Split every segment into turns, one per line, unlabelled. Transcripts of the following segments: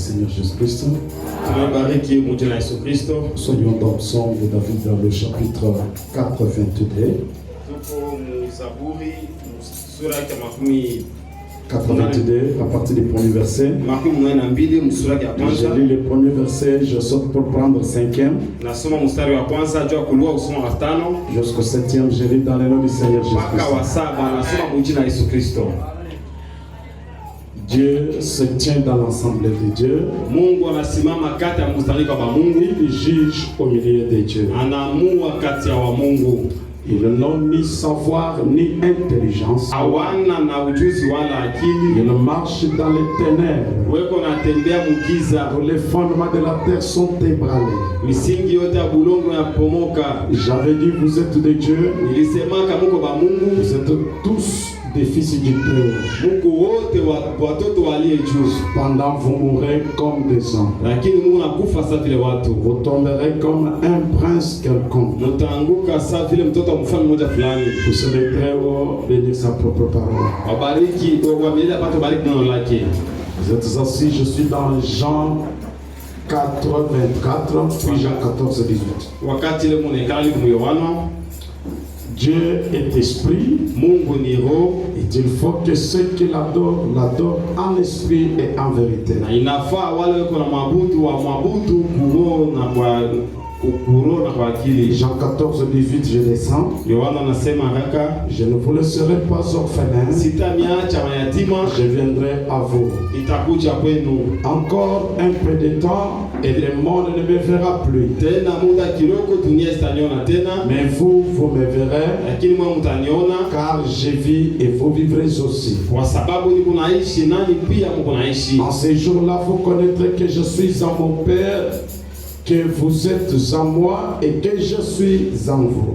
Seigneur Jésus-Christ. Soyons dans le psaume de David dans le chapitre 4, 22. 82, à partir du premier verset. Je lis le premier verset, je saute pour prendre le cinquième. Jusqu'au septième, je lis dans le nom du Seigneur Jésus-Christ. Dieu se tient dans l'ensemble de Dieu. Il juge au milieu de Dieu. Ils n'ont ni savoir ni intelligence. Ils marchent dans les ténèbres. Où les fondements de la terre sont ébranlés. J'avais dit, vous êtes de Dieu. Vous êtes tous des fils du Très-Haut. Cependant, vous mourrez comme des hommes. Vous tomberez comme un prince quelconque. Vous serez Très-Haut, bénir sa propre parole. Vous êtes assis, je suis dans Jean 4, 24, puis Jean 14, 18. Dieu est esprit, et il faut que ceux qui l'adorent, l'adorent en esprit et en vérité. Jean 14, 18, je descends. Je ne vous laisserai pas orphelin. Je viendrai à vous. Encore un peu de temps et le monde ne me verra plus. Mais vous me verrez, car je vis et vous vivrez aussi. En ces jours-là, vous connaîtrez que je suis en mon Père, que vous êtes en moi et que je suis en vous.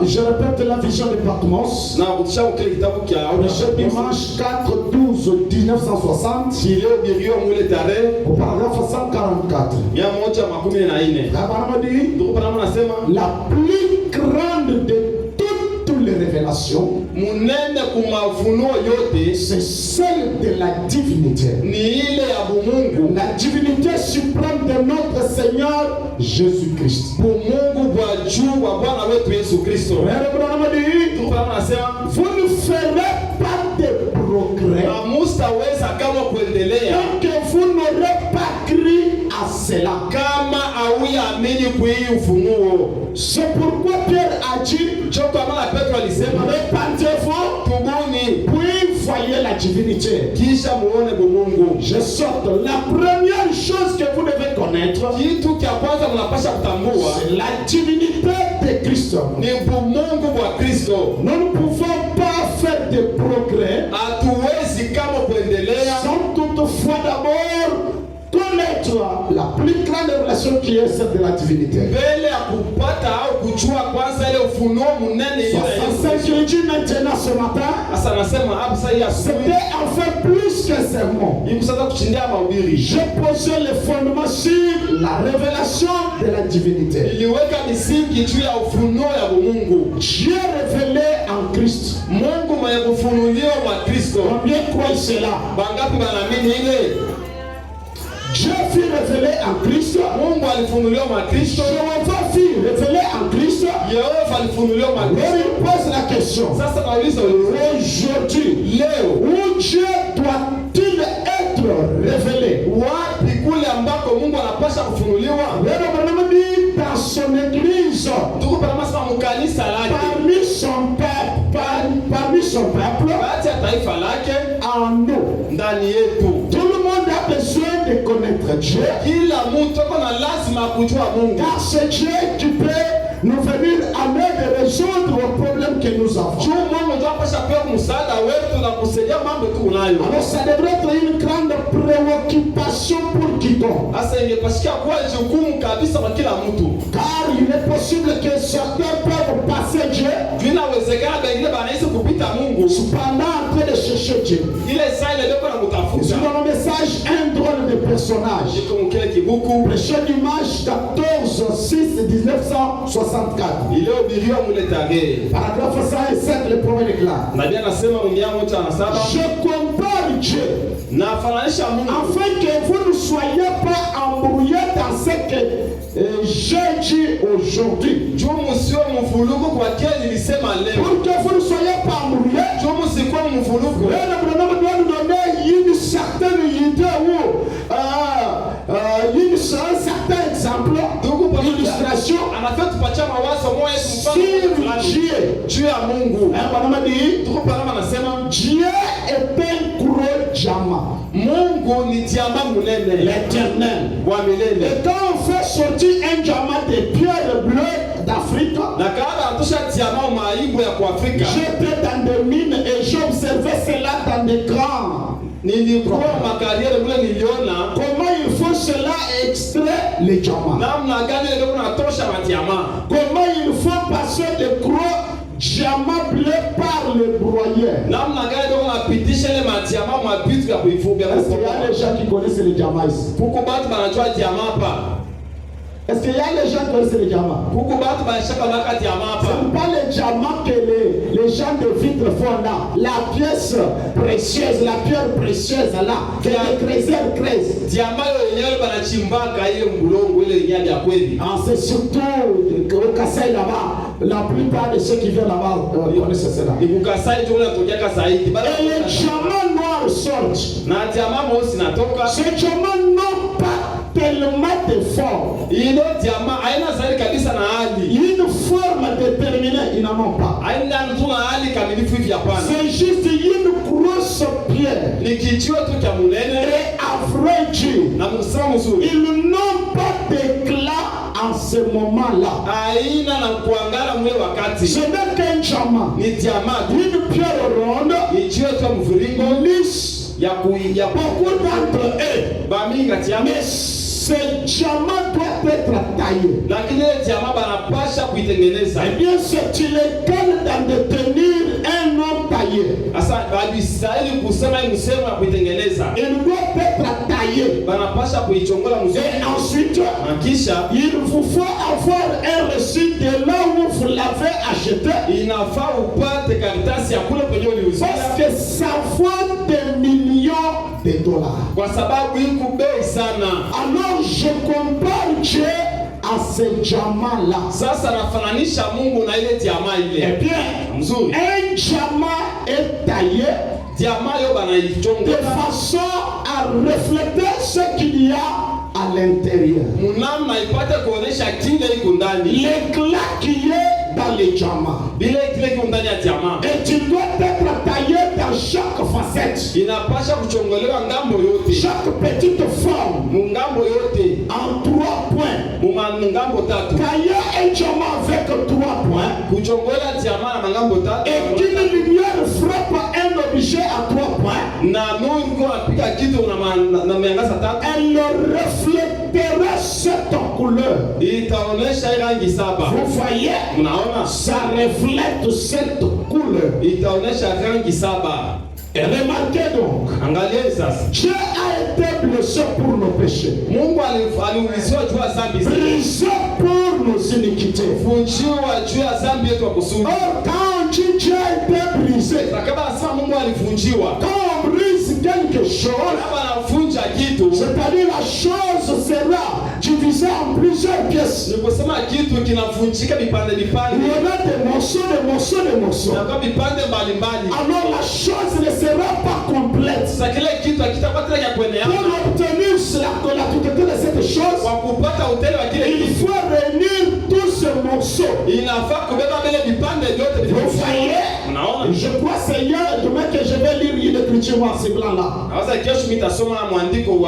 Je répète la vision de Patmos. Le dimanche 4, 12, 1960. Au paragraphe 144. La plus grande de toutes les révélations, c'est celle de la divinité. La divinité suprême de notre Seigneur Jésus-Christ. Vous ne ferez pas de progrès tant que vous n'aurez pas cru à cela. C'est pourquoi Pierre a dit, répandez-vous, puis voyez la divinité. Je sorte. La première chose que vous devez connaître, c'est la divinité de Christ. Nous ne pouvons pas faire de progrès sans toutefois d'abord connaître la plus grande relation qui est celle de la divinité. C'est ce que je dis maintenant ce matin. C'était en fait plus que sermon. J'ai posé le fondement sur la révélation de la divinité. Dieu révélé en Christ. Combien croient cela? Dieu fut révélé en Christ. Jéhovah fut révélé en Christ. Et il pose la question. Aujourd'hui, où Dieu doit-il être révélé? Dans son église, parmi son peuple, en nous. Tout le monde a besoin de connaître Dieu, car c'est Dieu qui peut nous venir amener de résoudre les problèmes que nous avons. Alors ça devrait être une grande préoccupation pour quiconque. Car il est possible que certains peuvent passer Dieu cependant en train de chercher Dieu. C'est dans le message un drôle de personne. personnage. Prêcheur d'image 14-6-1964. Paragraphe 107, le premier déclare. Je compare Dieu afin que vous ne soyez pas embrouillés dans ce que j'ai dit aujourd'hui. Pour que vous ne soyez pas embrouillés, le bonhomme doit nous donner une certaine idée ou un certain exemple, illustration sur Dieu. Dieu est un gros diamant. L'éternel. Et quand on fait sortir un diamant des pierres bleues d'Afrique, j'étais dans des mines et j'observais cela dans des grands. Comment il faut cela extraire les diamants? Comment il faut passer de gros diamants bleus par le broyeur? Est-ce qu'il y a des gens qui connaissent les diamants ici? Est-ce qu'il y a des gens qui connaissent les diamants? Ce n'est pas les diamants que les gens de vitre font là. La pièce précieuse, la pierre précieuse là, que les chrétiens creusent. C'est surtout au Kassai là-bas. La plupart de ceux qui viennent là-bas connaissent cela. Et les diamants noirs sortent. Ces diamants n'ont pas tellement de forme. Une forme déterminée, ils n'en ont pas. C'est juste une grosse pierre. Et à vrai Dieu, ils n'ont pas d'éclat en ce moment-là. Ce n'est qu'un diamant. Une pierre ronde, lisse. Il y a beaucoup d'entre eux. Mais ce diamant doit être taillé. Eh bien, c'est illégal d'en détenir un homme taillé. Il doit être taillé. Et ensuite, il vous faut avoir un reçu de là où vous l'avez acheté. Parce que ça vaut des millions de dollars. Alors je compare Dieu à ce diamant-là. Eh bien, un diamant est taillé de façon à refléter ce qu'il y a à l'intérieur. L'éclat qui est dans les diamants. Et tu dois être taillé dans chaque facette. Chaque petite forme. En 3 points. Tailler un diamant avec 3 points. Et qu'une lumière frappe un objet à 3 points. Elle reflètera cette couleur. Vous voyez? Ça reflète cette couleur. Et remarquez donc, Dieu a été blessé pour nos péchés, brisé pour nos iniquités. Or, quand Dieu a été brisé, quand on brise quelque chose, c'est-à-dire la chose sera divisée en plusieurs pièces. Il y aura des morceaux, des morceaux, des morceaux. Alors la chose ne sera pas complète. Pour obtenir la totalité de cette chose, il faut réunir tous ces morceaux. Vous voyez? Je crois, Seigneur, demain que je vais lire une écriture en ce blanc-là.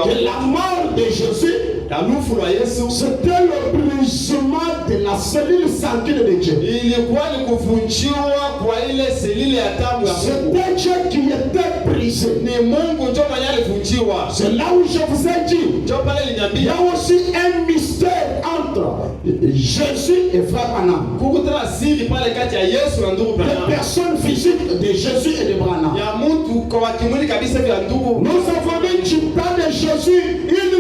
Que la mort de Jésus, c'était le brisement de la cellule sanguine de Dieu. C'était Dieu qui était brisé. C'est là où je vous ai dit, il y a aussi un mystère entre Jésus et Frère Branham. Les personnes physiques de Jésus et de Branham. Nous avons dit du temps de Jésus, il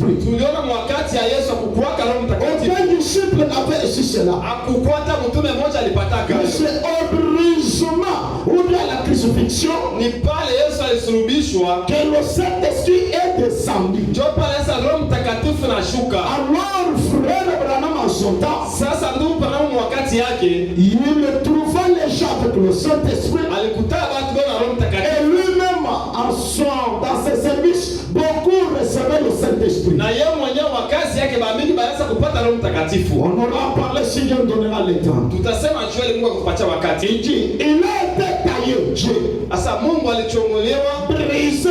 Saint-Esprit. Aucun disciple n'avait reçu cela. Mais c'est au brisement ou bien la crucifixion que le Saint-Esprit est descendu. Alors, frère Branham en son temps, il trouva les gens avec le Saint-Esprit. Et lui-même, dans ses services, beaucoup recevaient le Saint-Esprit. On aura parlé si Dieu donnera le temps. Il dit, il a été taillé, Dieu, brisé, ce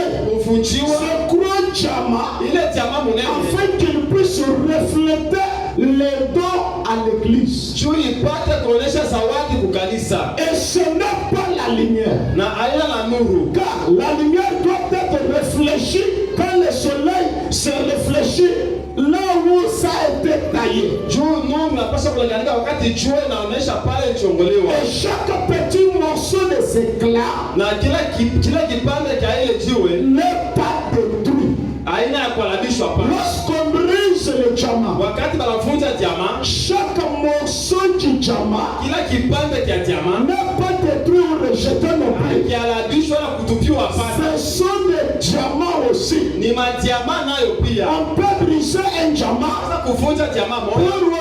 gros diamant, afin qu'il puisse refléter les dons à l'église. Et ce n'est pas la lumière. Car la lumière doit être réfléchie quand le soleil se réfléchit là où ça a été taillé. Et chaque petit morceau de ces éclat n'est pas détruit. Lorsqu'on brise le diamant, chaque morceau du diamant n'est pas détruit ou rejeté non plus. Ce sont des diamants aussi. On peut briser un diamant pour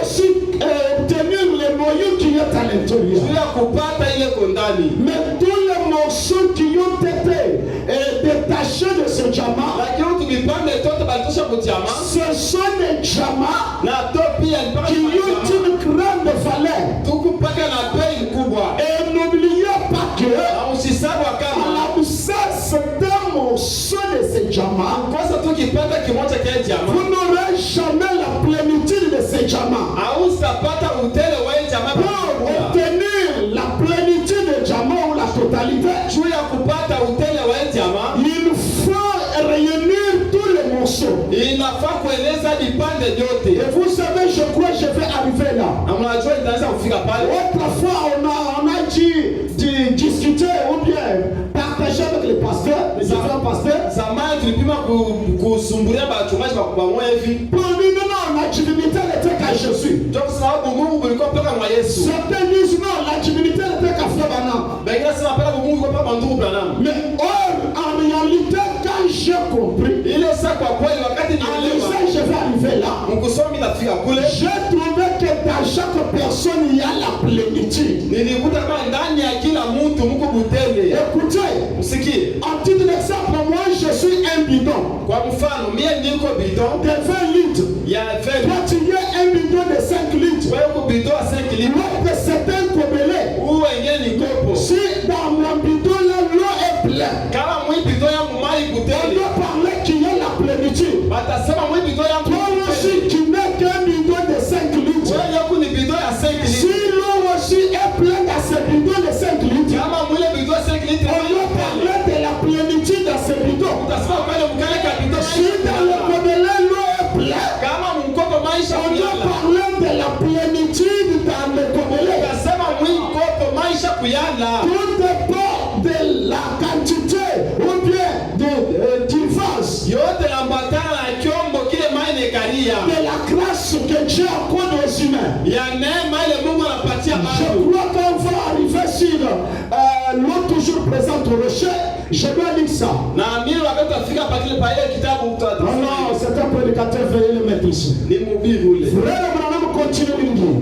aussi obtenir le noyau qui est à l'intérieur. Mais tous les morceaux qui ont été détachés de ce diamant, ce sont des diamants qui ont une grande valeur. Et n'oubliez pas que à l'absence d'un morceau de ce diamant, vous n'aurez jamais la plénitude de ce diamant. Pour obtenir la plénitude de diamant ou la totalité, il faut réunir tous les morceaux. Et vous savez, je crois que je vais arriver là. Autrefois, on a dit discuter ou bien partager avec les pasteurs, les différents pasteurs. Pour lui, non, la divinité n'était qu'à Jésus. Certains disent non, la divinité n'était qu'à Frère Branham. Mais or, en réalité, quand j'ai compris, je vais arriver là. J'ai trouvé que dans chaque personne, il y a la plénitude. Écoutez, en titre d'exemple, moi je suis un bidon de 20 litres. Toi tu es un bidon de 5 litres. L'autre c'est un gobelet. Si dans mon bidon là l'eau est pleine, on doit parler qu'il y a la plénitude. Toi aussi tu n'es qu'un bidon de 5 litres. Si l'eau aussi est pleine dans ce bidon de 5 litres, on doit parler de la plénitude dans ce bidon. Si dans le gobelet l'eau est pleine, on doit parler de la plénitude dans le gobelet. Tout dépend de la quantité ou bien du vase, de la grâce que Dieu accorde aux humains. Je crois qu'on va arriver sur l'eau toujours présente au rocher. Je dois dire ça. Non, c'est un prédicateur, veuillez le mettre ici. Frère Branham continue de dire.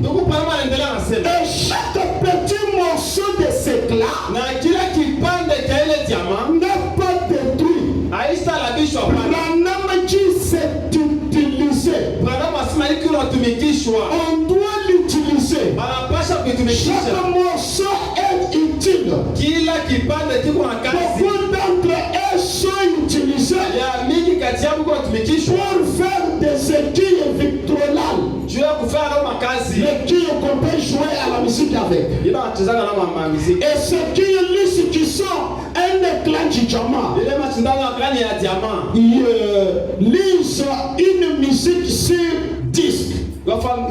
Et chaque petit morceau de ce éclat n'est pas détruit. Branham dit c'est utilisé. On doit l'utiliser. Chaque morceau est utile. Beaucoup d'entre eux sont utilisés pour faire des équilles victoriales. L'équille qu'on peut jouer à la musique avec. Et ceux qui lisent qui sont un éclat du diamant, ils lisent une musique sur disque. J'espère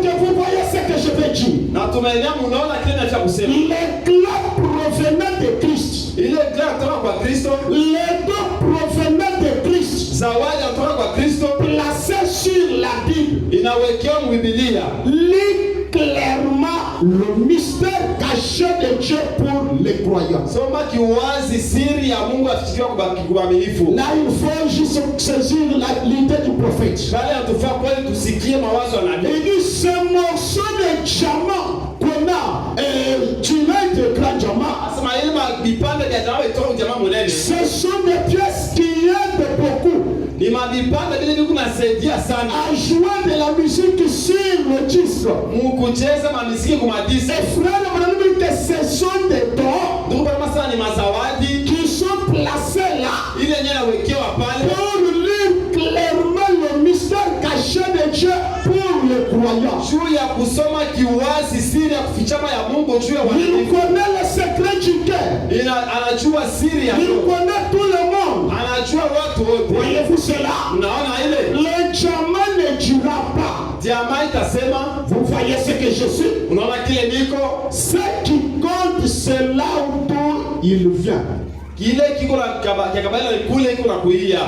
que vous voyez ce que je veux dire. L'éclat provenait de Christ. Les deux provenaient zawadi kutoka kwa Kristo
placée sur la Bible,
inawekewa Biblia.
lit clairement le mystère caché de Dieu pour les croyants.
Soma kiwazi siri ya Mungu afikiwa kubamilifu.
Là il faut juste saisir l'idée du prophète.
Bali atufaa kweli tusikie mawazo ya nabii.
Il dit ce morceau de diamant qu'on a tiré de grand diamant.
Asema ile mabipande vya jamaa itoka jamaa munene.
Ce sont des pièces qui aident beaucoup.
Ni mabipande vile viko nasaidia sana.
À jouer de la musique sur le disque.
Mukucheza mamisiki kumadisi.
Et frère, madame, que ce sont des dons.
Ndugu kama sana ni mazawadi
qui sont placés là.
Ile yenyewe nawekewa pale.
Pour lire clairement le mystère caché de Dieu pour les croyants.
Juu ya kusoma kiwazi siri ya kufichama ya Mungu juu ya waaminifu.
Il connaît le secret du cœur.
Anajua siri ya
Il connaît tout le monde.
Anajua watu wote.
Voyez-vous cela?
Unaona ile?
Le diamant ne dira pas.
Diamant itasema.
Vous voyez ce que je suis?
Unaona kile niko?
Ce qui compte c'est là d'où il vient.
Kile kiko na kabila kule iko na kuia.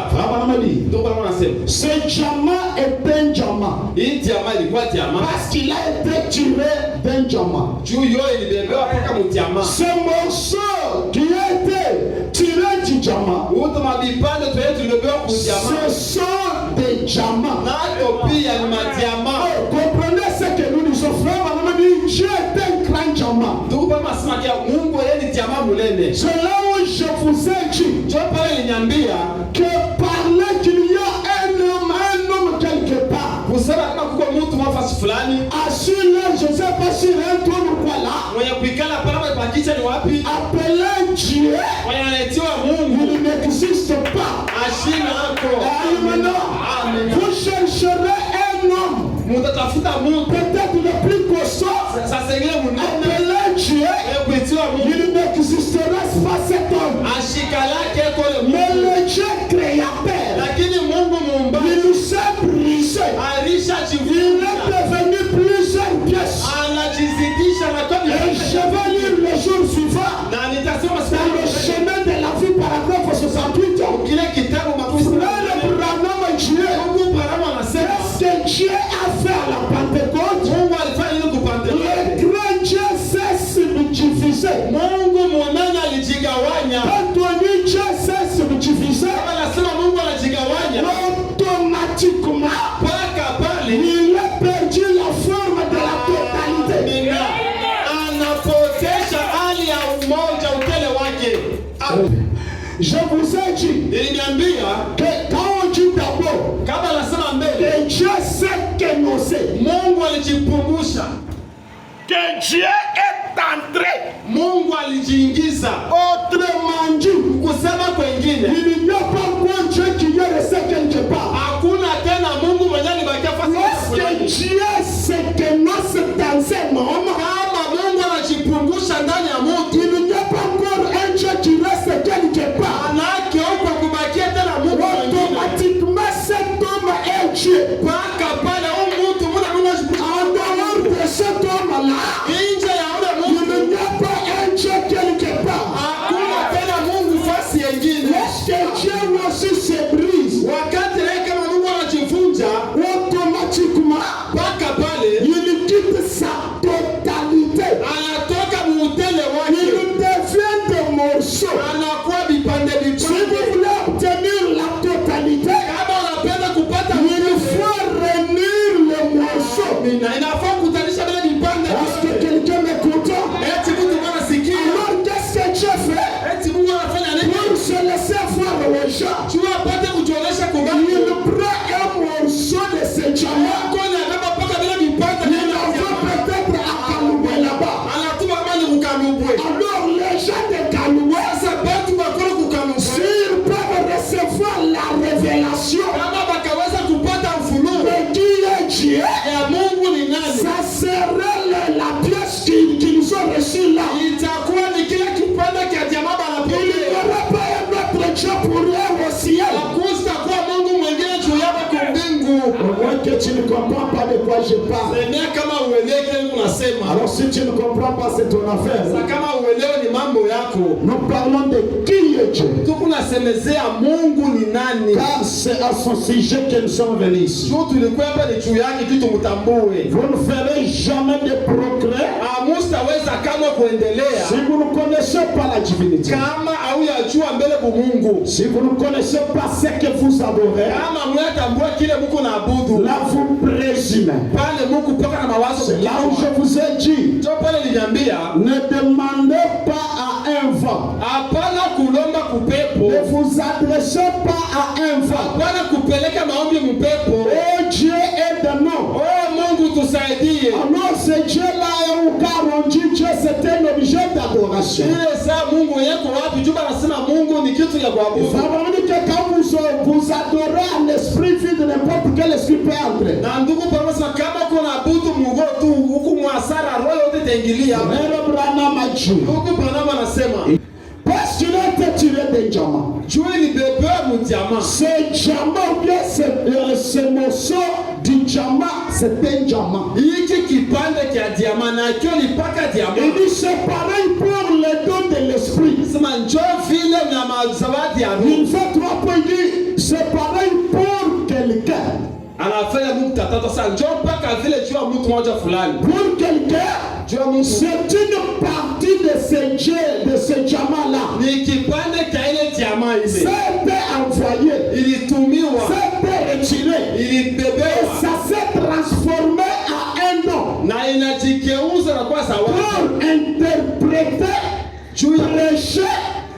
Ndio kama nasema.
Ce diamant est un diamant.
Hii diamant ilikuwa diamant
parce qu'il a été tiré d'un diamant.
Juu yote ilibebewa mpaka mu diamant.
Ce morceau qui a été tiré du diamant.
Wote mabipande tulibebewa ku diamant.
Ce sont des diamants.
Na pia ni madiamant.
Comprenez ce que nous nous offrons. Dieu est un grand diamant.
Ndugu kama sema kia Mungu yeye ni diamant mulene.
C'est là où je vous ai dit.
Dieu pale aliniambia
que parler qu'il y a un homme quelque part.
Kusema kama kuko mtu mafasi fulani.
Assis là, je sais pas si un tour ou quoi là.
Mwenye kuikala pale kwa kicha ni wapi?
Appelé Dieu.
Mwenye anaitiwa Mungu.
Il n'existe pas.
Ashina hako.
Amen. Vous chercherez un homme.
Mutatafuta Mungu.
Peut-être le plus costaud.
Sasa ngine munene.
Appelé Dieu.
Kuitiwa Mungu.
Il n'existerait pas cet homme.
Ashikalake kole Mungu.
Mais le Dieu créateur.
Lakini Mungu muumba.
Il nous s'est brisé.
Alisha
il est devenu plusieurs pièces.
Anajizidisha na kwa.
Et je vais lire le jour suivant.
Na nitasema
dans le chemin de la vie paragraphe 68.
Kile kitabu makuzi.
Qu'est-ce que Dieu a fait à la Pentecôte?
Mungu alifanya nini kwa Pentekoste?
Le grand Dieu s'est subdivisé.
Mungu mwanana alijigawanya.
Quand on dit Dieu s'est subdivisé,
anasema Mungu anajigawanya.
Automatiquement,
paka pale
il a perdu la forme de la totalité.
Anapotesha hali ya umoja utele wake.
Je vous ai dit que quand on dit d'abord que Dieu s'est énoncé,
Mungu alijipunguza,
que Dieu est entré,
Mungu alijiingiza.
Autrement dit,
kusema kwengine,
il n'y a pas encore Dieu qui est resté quelque part.
Hakuna tena Mungu mwenye alibakia fasi fulani.
Lorsque Dieu s'énonce dans un homme,
kama Mungu anajipunguza ndani ya mtu,
il n'y a pas encore un Dieu qui reste quelque part.
Anake huko kubakia tena Mungu.
Automatiquement cet homme est Dieu.
Paka pale mtu
en dehors de cet homme-là,
nje ya ule Mungu,
il n'y a pas un Dieu quelque part.
Hakuna tena Mungu fasi nyingine.
Lorsque Dieu aussi se brise,
wakati yeye kama Mungu anajivunja,
automatiquement
paka pale
il quitte sa totalité.
Anatoka muutele wake.
Il devient des morceaux.
Anakuwa vipande vipande.
Si vous voulez obtenir la totalité,
kama unapenda kupata,
il faut réunir les morceaux.
Inafaa kutanisha vile vipande.
Est-ce que quelqu'un m'écoute?
Eti mtu anasikia.
Alors qu'est-ce que Dieu fait?
Eti Mungu anafanya nini?
Pour se laisser voir aux gens.
Tu apate kujionyesha kwa watu.
Il prend un morceau de ce diamant.
Kona kama paka vile vipande.
Il envoie peut-être à Kaloué là-bas.
Anatuma kama ni Kaloué.
Alors les gens de Kaloué,
ça peut tu bakoro ku Kaloué.
s'ils peuvent recevoir la révélation,
kama bakaweza kupata ufunuo
de qui est Dieu,
ya Mungu ni nani,
ça serait la pièce qu'ils ont reçue là.
itakuwa ni kile kipande kia jamaa
Il n'y aura pas un autre Dieu pour eux au ciel.
Akusta kwa Mungu mwingine juu yako kwa mbingu.
Au moins que tu ne comprends pas de quoi je parle.
Sema kama uelewe kile unasema.
Alors si tu ne comprends pas, c'est ton affaire.
Sasa kama uelewe ni mambo yako.
Nous parlons de qui est Dieu. tunasemezea Mungu ni nani.
Car c'est à son sujet que nous sommes venus ici.
Sio tulikuwa hapa ni juu yake kitu mtambue.
Vous ne ferez jamais de progrès.
Hamustaweza kama kuendelea.
Si vous ne connaissez pas la divinité.
Kama hauyajua mbele kwa Mungu.
Si vous ne connaissez pas ce que vous adorez.
Kama mnatambua kile Mungu naabudu.
Là vous présumez.
Pale Mungu paka na mawazo.
C'est là où je vous ai dit.
Ndio pale niliambia.
Ne demandez pas à un vent.
Hapana kulomba kupepo.
Ne vous adressez pas à un vent.
Hapana kupeleka maombi mpepo.
Oh Dieu aide-nous.
Oh Mungu tusaidie.
Alors ce Dieu là car on dit Dieu c'est un objet d'adoration.
Ile saa Mungu yako wapi? Juba anasema Mungu ni kitu ya kuabudu.
Ça veut dire que quand vous adorez à l'esprit vide, n'importe quel esprit peut entrer.
Na ndugu pamoja kama kuna abudu Mungu tu huku mwasara roho yote itaingilia.
Neno Branham a dit.
Ndugu Branham anasema
parce qu'il a été tiré d'un diamant.
Dieu ni bébé mu diamant.
Ce diamant bien ce morceau du diamant c'est un diamant.
Hiki kipande cha diamant na kio ni paka diamant.
Il dit c'est pareil pour le don de l'esprit.
Sema njoo vile na mazawadi ya roho.
Il fait 3 points, il dit c'est pareil pour quelqu'un.
Anafanya Mungu tatato sana njoo paka vile juu ya mtu mmoja fulani.
Pour quelqu'un c'est une partie de ce diamant là.
Ni kipande cha ile diamant ile.
C'était envoyé.
Ilitumiwa.
C'était retiré.
Ilibebewa.
Ça s'est transformé à un don.
Na inajigeuza na kuwa sawa.
Pour interpréter, prêcher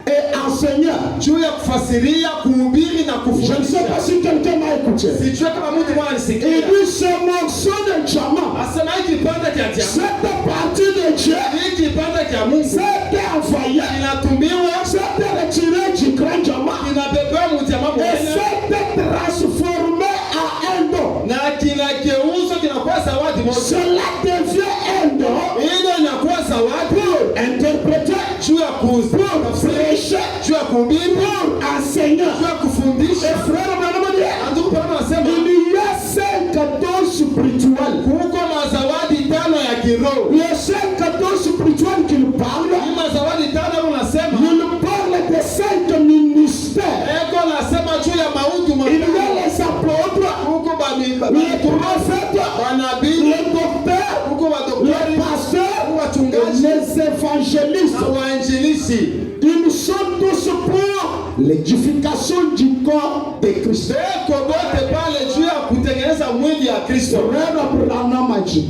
et enseigner.
Juu ya kufasiria, kuhubiri na kufundisha.
Je ne sais pas si quelqu'un m'a écouté.
Sijui kama mtu mwana nisikia.
Il dit ce morceau de diamant.
Asema hiki kipande cha diamant.
Cette partie de Dieu.
Hiki kipande cha Mungu.
C'était envoyé.
Inatumiwa.
C'était retiré du grand diamant.
Inabebewa mu diamant
et c'était transformé à un don.
Na kinageuzwa kinakuwa zawadi moja.
Cela devient un don.
Ile inakuwa zawadi.
Pour interpréter.
Juu ya kuuza.
Pour prêcher.
Juu ya kuhubiri.
Pour enseigner.
Juu ya kufundisha.
Et frère Manamadi.
Ndugu Paulo anasema
il y a 5 dons spirituels.
Kuko mazawadi 5 ya kiroho.
Les 5 dons spirituels qu'il parle.
Ni mazawadi 5 unasema.
Il parle de 5 ministères.
Eko nasema juu ya mautu
il y a les apôtres.
Kuko
les prophètes.
Banabii.
Les docteurs.
Kuko
les pasteurs.
Wachungaji.
Les évangélistes.
Wainjilisti.
Ils sont tous pour l'édification du corps de Christ.
Eko bote pale juu ya kutengeneza mwili ya Kristo.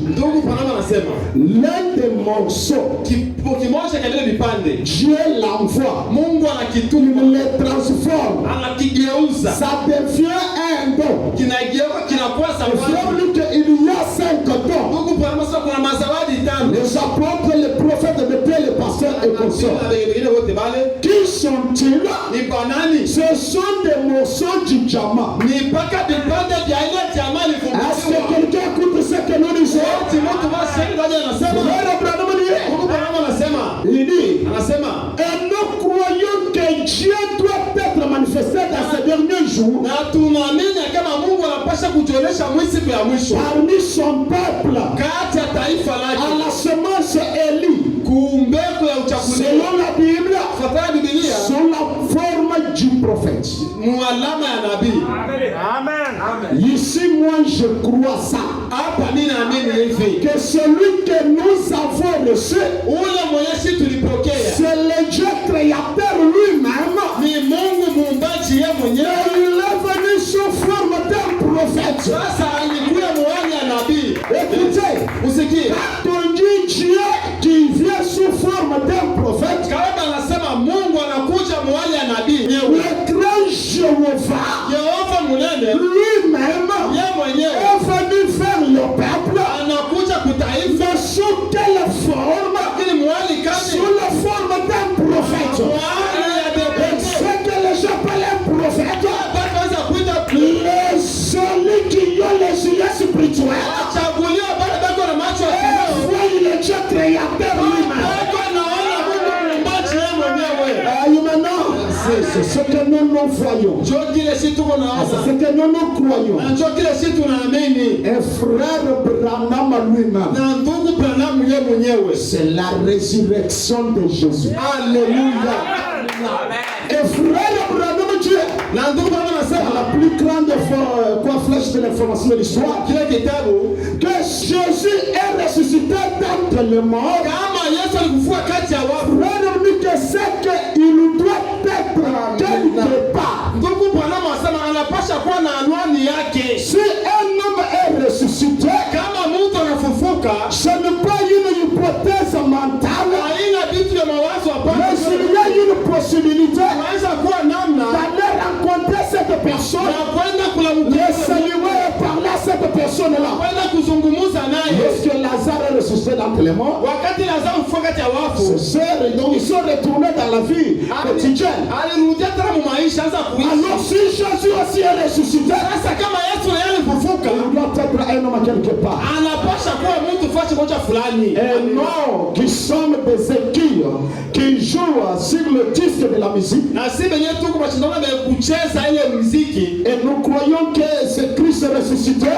Ndugu
Branham anasema
l'un des morceaux
kimoja kile vipande
Dieu l'envoie.
Mungu anakituma.
Il les transforme.
Anakigeuza.
Ça devient un don.
Kinageuka kinakuwa zawadi.
Il y a 5 dons.
Ndugu Branham anasema kuna mazawadi 5.
Les apôtres, les prophètes, les pasteurs et consorts. Qui sont-ils?
Ni banani?
Ce sont des morceaux du diamant.
Ni paka vipande vya ile diamant ni vumbi.
Est-ce que quelqu'un écoute ce que nous disons? Il dit, et nous croyons que Dieu doit être manifesté dans ces derniers jours parmi son peuple à la semence Élie. Selon la Bible, sous la forme du prophète. Amen. Ici, moi, je crois ça. Que celui que nous avons reçu, c'est le Dieu créateur lui-même. Il est venu sous forme d'un prophète. Écoutez, quand on dit Dieu qui vient sous forme d'un prophète, le grand Jéhovah lui-même est venu faire le peuple. Mais sous quelle forme? Sous la forme d'un prophète. Et ce que les gens appellent un prophète, celui qui a les yeux spirituels, voit le Dieu créateur lui-même. C'est ce que nous voyons. C'est ce que nous croyons. Et frère Branham lui-même, c'est la résurrection de Jésus. Alléluia. Et
Et frère Branham dit, la plus grande flèche de l'information de l'histoire, que Jésus est ressuscité d'entre les morts. Branham dit que c'est qu'il doit être quelque part. Si un homme est ressuscité, ce n'est pas une hypothèse mentale, mais s'il y a une possibilité d'aller rencontrer cette personne, de saluer et parler à cette personne-là. Lorsque Lazare est ressuscité d'entre les morts, ses sœurs, donc ils sont retournés dans la vie quotidienne. Alors si Jésus aussi est ressuscité, il doit être un homme quelque part. Et nous qui sommes des équilles qui jouent sur le disque de la musique, et nous croyons que c'est Christ ressuscité.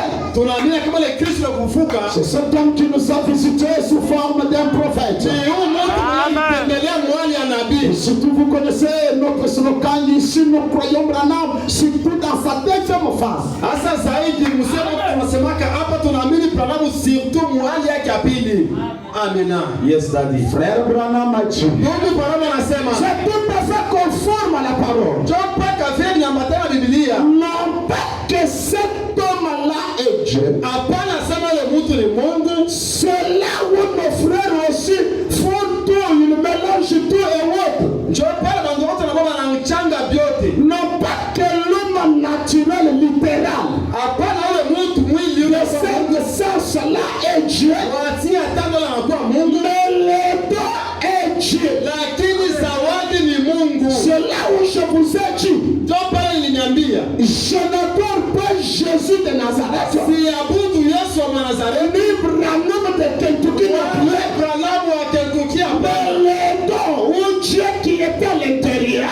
C'est cet homme qui nous a visités sous forme d'un prophète. Et surtout vous connaissez notre slogan ici, nous croyons Branham, surtout dans sa deuxième phase.
Amen. Yes, Daddy.
Frère Branham a dit, c'est tout à fait conforme à la parole. Non pas que cet homme-là est Dieu. C'est là où nos frères aussi font tout, ils mélangent tout et autres. Non pas que l'homme naturel, littéral, de ce sens-là est Dieu. Mais le don est Dieu. C'est là où je vous ai dit, je n'adore pas Jésus de Nazareth, ni Branham de Kentucky, mais le don ou Dieu qui était à l'intérieur,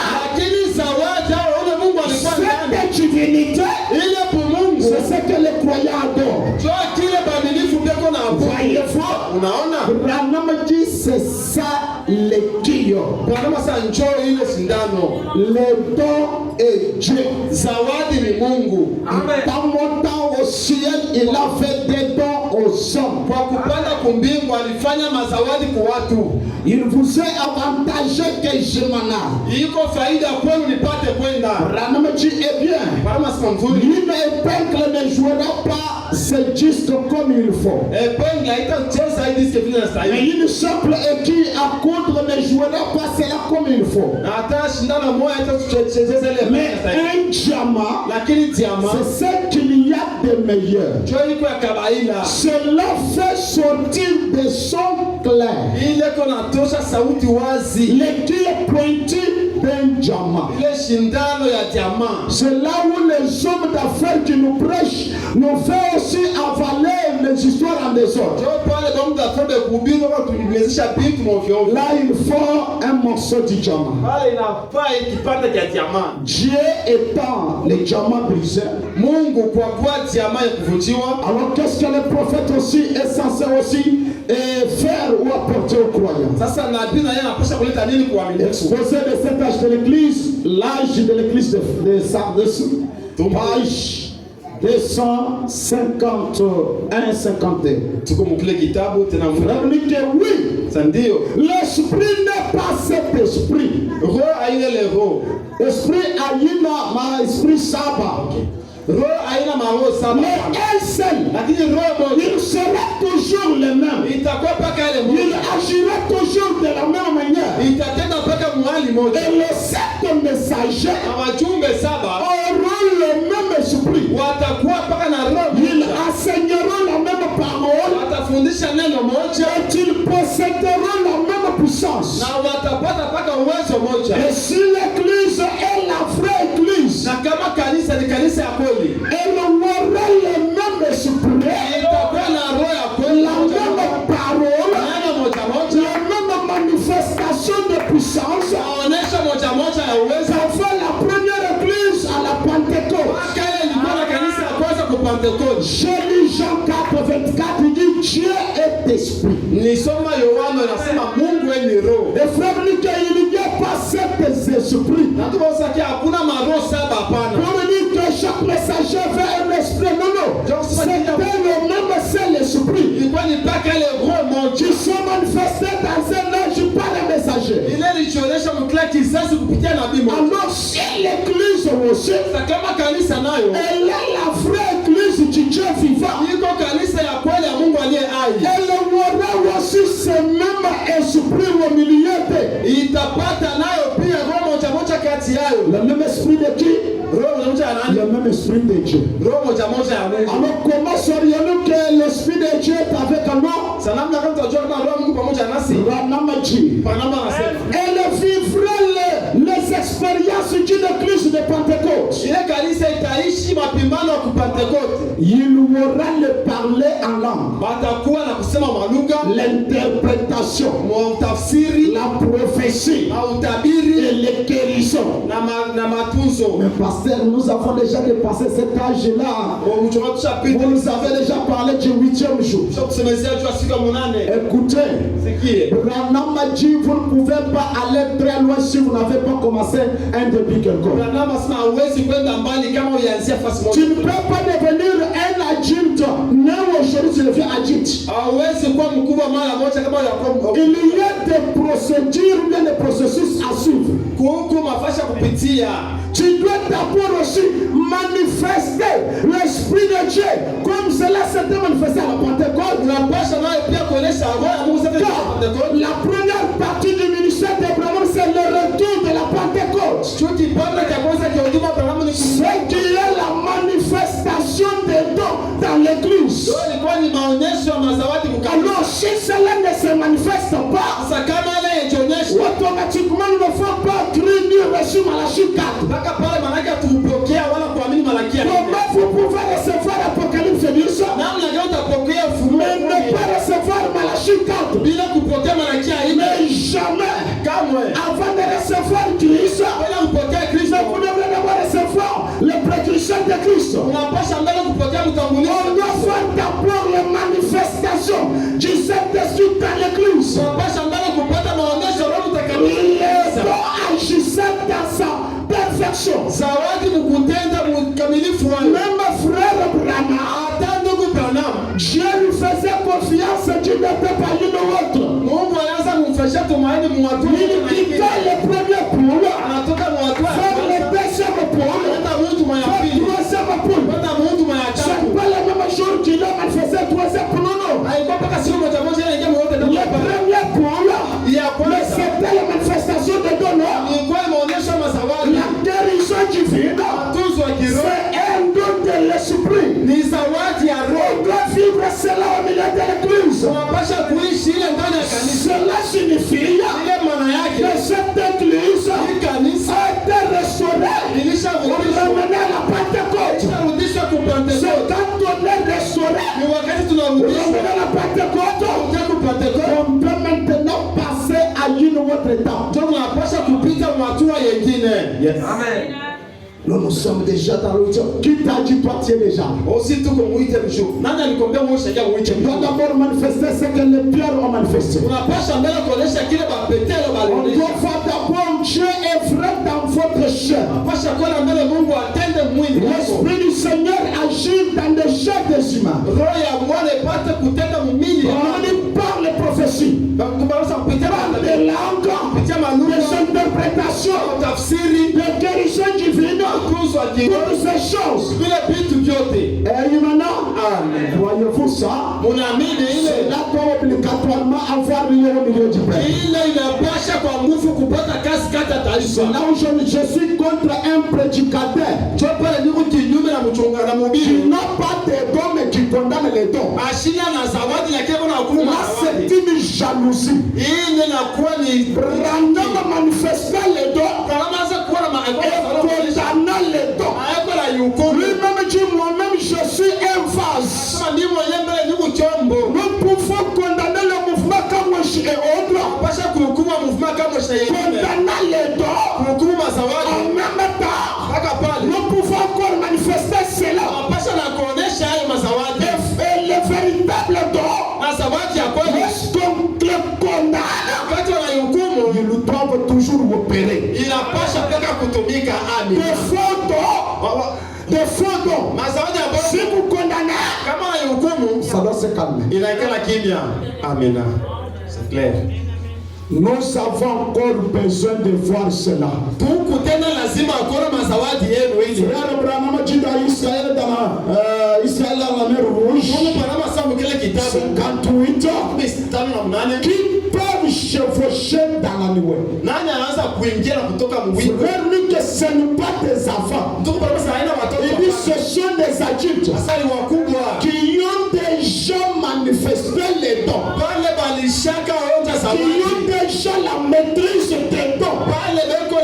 cette divinité, c'est ce que les croyants adorent. Voyez-vous, Branham dit c'est ça l'équille. Le don est Dieu. Dans mon temps au ciel, il a fait des dons aux hommes. Il vous est avantagé que je m'en aille. Branham dit eh bien, une épingle ne jouera pas ses disques comme il faut. Mais une simple aiguille à coudre ne jouera pas cela comme il faut. Mais un diamant, c'est ce qu'il y a de meilleur. Cela fait sortir des sons clairs. L'aiguille pointue d'un diamant. C'est là où les hommes d'affaires qui nous prêchent nous font aussi avaler les histoires en désordre. Là, il faut un morceau de diamant. Dieu étant les diamants brisés. Alors qu'est-ce que le prophète aussi est censé aussi faire ou apporter aux croyants? Exposé de cet âge de l'église, l'âge de l'église de Sardes, page 251-52. L'esprit n'est pas cet esprit. Esprit aïna, esprit Saba. Mais un seul, il sera toujours le même. Il agira toujours de la même manière. Et les 7 messagers auront le même esprit. Ils enseigneront la même parole. Et ils posséderont la même puissance. Et si l'église est la vraie église, elle aura le même esprit, la même parole, la même manifestation de puissance. Ça fait la première église à la Pentecôte. Je lis Jean 4, 24, il dit Dieu est esprit. Et frère, il n'y a pas cet esprits.
Pour
dire que chaque messager avait un esprit. Non, non. C'était le même seul esprit qui se manifestait dans un ange par le messager. Alors si l'église aussi, elle est la vraie église du Dieu vivant, elle aura aussi ce même esprit au milieu d'eux. Le même esprit de qui? Le même esprit de Dieu. Alors comment saurions-nous que l'esprit de Dieu est avec nous? Elle vivra les expériences d'une église de Pentecôte. Il aura le parler en langue, l'interprétation, la prophétie et les guérisons. Mais pasteur, nous avons déjà dépassé cet âge-là. Vous nous avez déjà parlé du 8e jour. Écoutez, Branham a dit, vous ne pouvez pas aller très loin si vous n'avez pas commencé un début quelconque. Tu ne peux pas devenir un adulte, né aujourd'hui tu deviens adulte. Il y a des procédures, bien des processus à suivre. Tu dois d'abord aussi manifester l'esprit de Dieu comme cela s'était manifesté à la Pentecôte. La première partie du ministère d'Abraham, c'est le retour de la Pentecôte. Ce qui est la manifestation des dons dans l'église. Alors si cela ne se manifeste pas, automatiquement il ne faut pas créer ni reçu Malachie 4. Comment vous pouvez recevoir l'Apocalypse 10 mais ne pas recevoir Malachie 4? Mais jamais avant de recevoir Christ, vous devrez d'abord recevoir le précurseur de Christ. On doit faire d'abord les manifestations du Saint-Esprit dans l'église. Les dons agissent dans sa perfection. Même frère Branham, Dieu lui faisait confiance d'une n'était pas une autre. Il quittait le premier pôle, faire le deuxième pôle, faire le troisième pôle. C'est pas le même jour qu'il a manifesté le troisième pôle. Le premier pôle, c'était la manifestation de dons. La guérison divine, c'est un don de l'esprit. On doit vivre cela au milieu de l'église. Cela signifie que cette église a été restaurée. On ramenait à la Pentecôte. C'est quand on est restauré, on ramenait à la Pentecôte, on peut maintenant passer à une autre étape.
Amen.
Nous sommes déjà dans le temps. Qui t'a dit toi tu es déjà? Tu dois d'abord manifester ce que les pierres ont manifesté. On doit faire d'abord Dieu est vrai dans votre chair. L'Esprit du Seigneur agit dans les chairs des humains. On parle de prophétie, parle de langue, des interprétations, de guérison divine. Toutes ces choses. Et maintenant, voyez-vous ça? Cela doit obligatoirement avoir lieu au milieu du peuple. C'est là où je suis contre un prédicateur qui n'a pas de dons mais qui condamne les dons. Là, c'est une jalousie. Branham manifestait les dons et condamnant les dons. Lui-même dit, moi-même je suis un vase. Nous pouvons condamner le mouvement comme et autres. Condamnant les dons. En même temps, nous pouvons encore manifester cela. Et le véritable don, lorsqu'on le condamne, hukumu,
ils doivent toujours opérer.
inapasha peka kutumika. Amina.
Des photos.
Mazawadi ya
Si
Bwana
vous condamnez,
kama ni hukumu,
ça doit se calmer.
inaikala kimya. Amina. C'est clair.
Nous avons encore besoin de voir cela.
Tuku tena lazima akora mazawadi yenu hizi.
Frère Branham dit à Israël dans Israël dans la mer Rouge,
Mungu panama samu kile kitabu
58
mistari na mnane.
qui peuvent chevaucher dans la nuée.
Nani anaanza kuingia na kutoka mwingi?
Frère, nous que ce n'est pas des enfants.
Tuku panama sa haina watoto.
Il dit ce sont des adultes
Asali wakubwa.
qui ont déjà manifesté les dons,
Pale balishaka onja
qui
zawadi.
ont déjà la maîtrise des dons.
Pale beko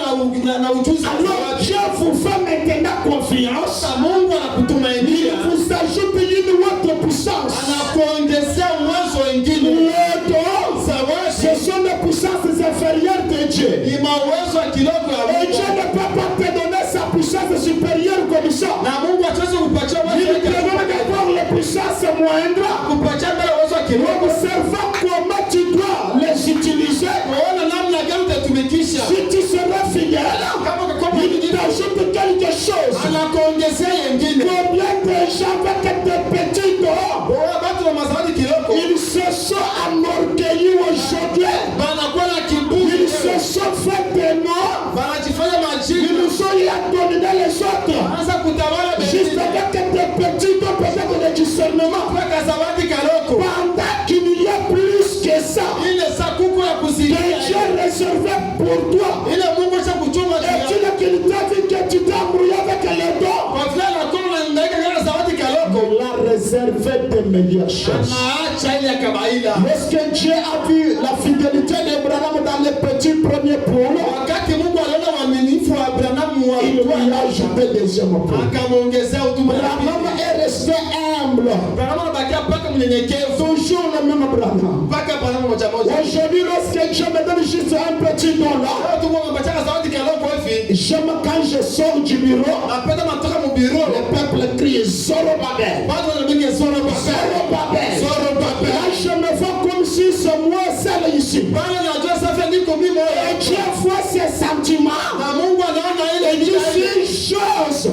na ujuzi wa
Alors
zawadi.
Dieu vous fait maintenant confiance.
Sasa Mungu anakutumainia.
Vous ajoute une autre puissance.
Anakuongezea uwezo wengine.
Les dons,
Zawadi
ce sont des puissances inférieures de Dieu.
ni mawezo ya kidogo ya
Et Dieu
Mungu.
ne peut pas te donner sa puissance supérieure comme ça.
Na Mungu hatuwezi kupatia
Il
uwezo
te donne d'abord les puissances moindres.
kupatia mbele uwezo wa kidogo.
Observant comment tu dois les utiliser.
Kuona namna gani utatumikisha.
Si tu seras fidèle,
Kama kwa
il t'ajoute quelque chose.
anakuongezea yengine.
Combien de gens avec des petits dons,
Bora batu na mazawadi kidogo.
ils se sont enorgueillis aujourd'hui.
Banakuwa na kiburi.
Ils se sont fait des noms.
Banajifanya
Ils
majini.
nous ont eu à dominer les autres.
Anaanza kutawala
Juste
bengine.
avec des petits dons, peut-être de discernement.
Kwa zawadi kaloko.
Pendant qu'il y a plus que ça,
Ile saa kuku ya
que
kusikia.
Dieu réservé pour toi.
Ile Mungu cha kuchunga
Et tu
kia.
n'as qu'il t'a dit que tu t'es embrouillé avec les dons.
Kwa vile anakuwa anahangaika kama zawadi kaloko.
Il a réservé de meilleures choses.
Anaacha ile ya kawaida.
Lorsque Dieu a vu la fidélité d'Abraham dans les petits premiers points,
Wakati Mungu aliona uaminifu wa Abrahamu wa
il lui a ajouté deuxième point.
akamwongezea huduma ya
Abraham
pili.
est resté humble.
Abrahamu anabakia mpaka mnyenyekevu.
Toujours le même Abraham.
Mpaka Abrahamu moja moja.
Aujourd'hui, lorsque Dieu me donne juste un petit don là,
Leo tu Mungu amepatia zawadi kaloko hivi.
j'aime quand je sors du bureau,
Napenda matoka mubiro.
le peuple crie Zorobabel.
Bado wanapiga Zorobabel.
Zorobabel.
Zorobabel.
Là, je me vois comme si c'est moi seul ici.
Bado najua sasa niko mimi
Et
moyo.
Dieu voit ses sentiments.
Na Mungu anaona ile
Et dit une chose,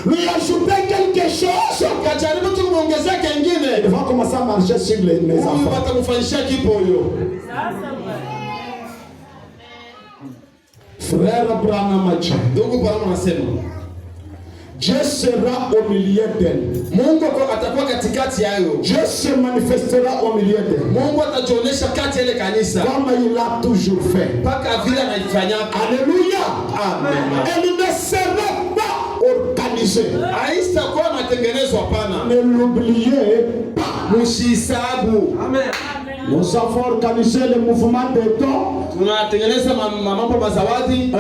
lui ajouter quelque chose.
kajaribu tu kumwongezea kengine.
Il va commencer à marcher sur mes
Huyu
enfants.
watamfanyishia kipo huyo.
Frère Abraham Macha,
Ndugu Abrahamu anasema
Dieu sera au milieu d'elle.
Mungu atakuwa katikati yayo.
Dieu se manifestera au milieu d'elle.
Mungu atajionyesha kati ya ile kanisa
Comme il l'a toujours fait.
mpaka vile anaifanyaka.
Alléluia.
Amen.
Elle ne sera pas organisée.
Haitakuwa matengenezo hapana.
Ne l'oubliez pas.
Msisabu.
Amen.
Nous avons organisé le mouvement des dons.
Tunatengeneza mambo mazawadi.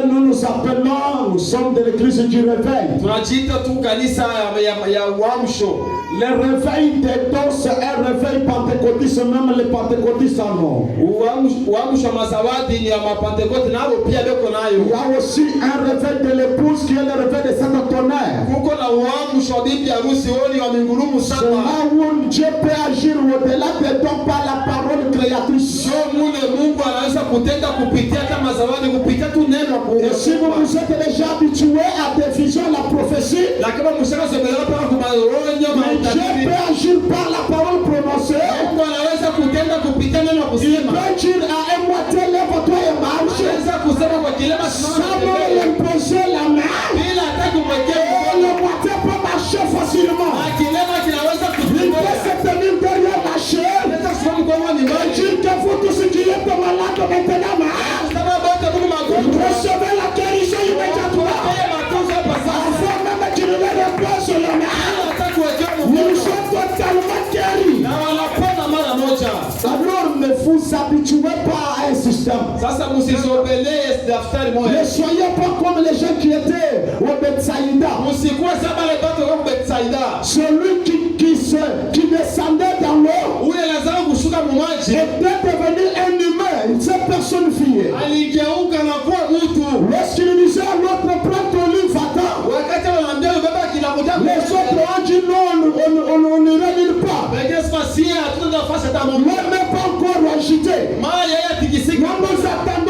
Nous nous appelons, nous sommes de l'église du réveil.
Tunajiita tu kanisa ya uamsho.
Le réveil des dons, c'est un réveil pentecôtiste, même les pentecôtistes en ont.
Uamsho wa mazawadi ni ya mapentekote nao pia beko
Il
nayo.
y a aussi un réveil de l'épouse qui est le réveil de Saint-Tonnerre.
Kuko na uamsho wa bibi harusi woni wa mingurumu
C'est
sana.
là où Dieu peut agir au-delà des dons par la parole créatrice.
Sio mule Mungu anaweza kutenda kupitia kama zawadi kupitia tu neno
Et si vous vous êtes déjà habitué à des visions, la prophétie,
na kama mshaka somelea paka kumaonyo
mais Dieu peut agir par la parole prononcée.
Mungu anaweza kutenda kupitia neno
Il
kusema.
peut dire à un moitié, lève-toi et marche.
Anaweza kusema kwa kilema
Sans
simama.
imposer la main.
Bila hata kumwekea
Et
mkono.
le moitié peut marcher facilement.
Na kilema kinaweza
Il
kutembea.
peut se tenir derrière la chair.
Anaweza kusimama kwa ni
Et
maji.
dire que vous tous qui êtes malades maintenant,
Kama bata Mungu magonjwa.
recevez la guérison immédiatement.
Haya matunzo hapa sasa.
Avant même qu'il ne repose le main.
Hata kuwekea
Nous
mkono.
sommes totalement guéris.
Na wanapona mara moja.
Alors ne vous habituez pas à un système.
Sasa msisobelee daftari
Ne
moja.
soyez pas comme les gens qui étaient au Bethsaïda.
Msikuwe saba le bato kwa Betsaida.
Celui qui descendait dans l'eau
Ule lazima kushuka mumaji.
était devenu un humain. Il s'est personnifié.
Aligeuka na kuwa mtu.
Lorsqu'il disait à l'autre, prends ton livre, va-t'en.
Wakati wanaambia baba kinakuja
Les autres ont dit non, on n'ira nulle part.
Lakini sasa hatuna nafasi hata
L'homme n'est pas encore agité.
mara yeye atikisika.
Nous nous attendons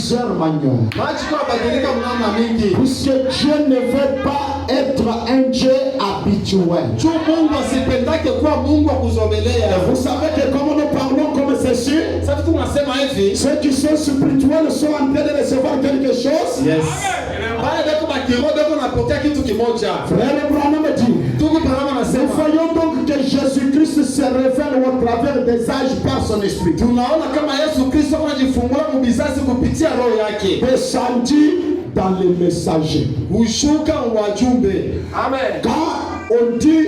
plusieurs manières. Puisque Dieu ne veut pas être un Dieu habituel. Vous savez que comme nous parlons comme ceci, ceux qui sont spirituels sont en train de recevoir quelque chose.
Yes.
Frère Branham dit, nous voyons donc que Jésus-Christ se révèle au travers des âges par son esprit. Descendu dans les messagers.
Amen.
Quand on dit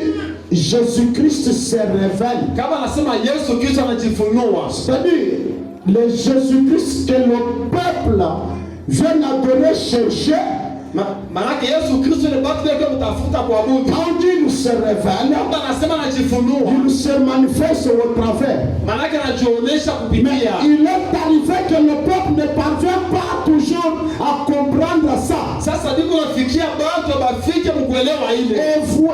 Jésus-Christ se révèle, c'est-à-dire le Jésus-Christ que le peuple vient adorer, chercher.
Maana Yesu Kristo ni batu yake mtafuta kuabudu.
Quand Dieu se révèle,
anasema anajifunua.
Il se manifeste au travers.
Maana anajionyesha kupitia.
Il est arrivé que le peuple ne parvient pas toujours à comprendre ça.
Sasa ndiko nafikia batu bafike mkuelewa ile.
Et vous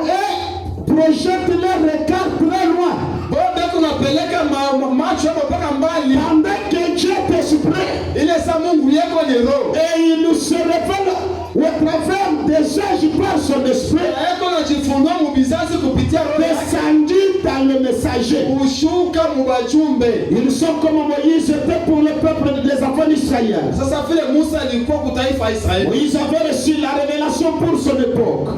projette leur regard très loin. Pendant que Dieu est esprit,
et
il nous se révèle au travers des âges par son esprit, descendu dans le messager. Ils sont comme Moïse était pour le peuple des enfants d'Israël. Moïse avait reçu la révélation pour son époque.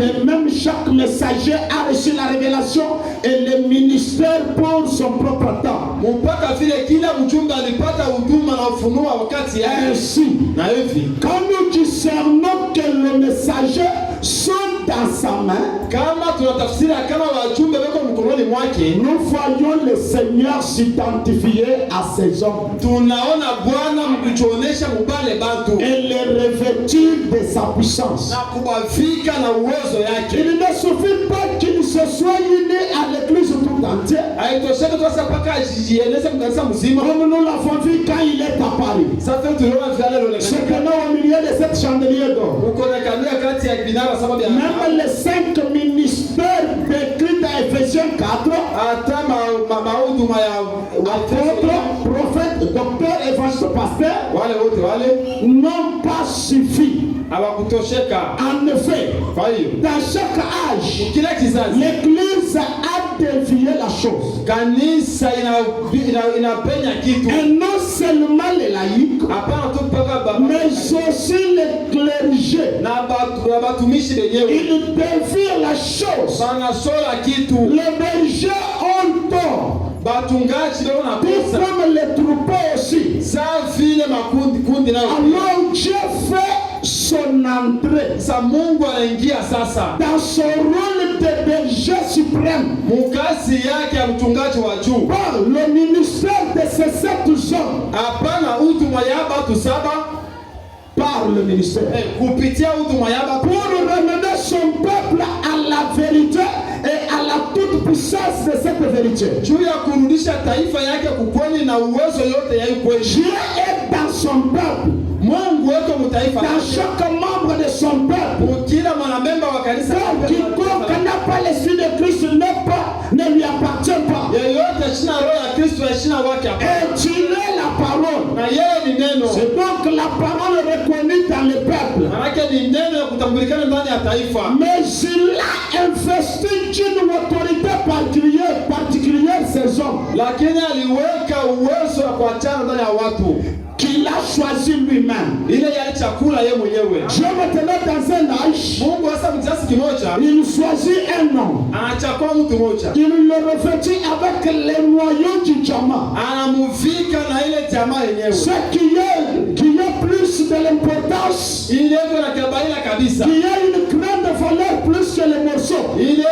Et même chaque messager a reçu la révélation et le ministère pour son propre temps. Ainsi, quand nous discernons que le messager sont dans sa main, nous voyons le Seigneur s'identifier à ces hommes et les revêtir de sa puissance. Il ne suffit pas qu'il se soit uni à l'église tout entière. Comme nous l'avons vu quand il est apparu. C'est que nous au milieu de cette chandelier d'or. Même les 5 ministères décrits dans Ephésiens 4, apôtre, prophète, docteur, évangéliste, pasteur, n'ont pas suffi. En effet, dans chaque âge, l'église a dévié la chose. Et non seulement les laïcs, mais aussi les clergés. Ils dévient la chose. Les bergers ont tort. Tout comme les troupeaux aussi. Alors Dieu fait son entrée dans son rôle de berger suprême par le ministère de ces 7 hommes. Par le ministère pour ramener son peuple à la vérité et à la toute puissance de cette vérité. Dieu est dans son peuple. Dans chaque membre de son peuple. Quiconque n'a pas l'esprit de Christ ne lui appartient pas. Et tu es la parole. C'est donc la parole reconnue dans le peuple. Mais il a investi d'une autorité particulière ces hommes. Qu'il a choisi lui-même. Dieu maintenant dans un âge, il choisit un homme. Il le revêtit avec les noyaux du diamant. Ce qui a plus de l'importance, qui a une grande valeur plus que les morceaux. Il a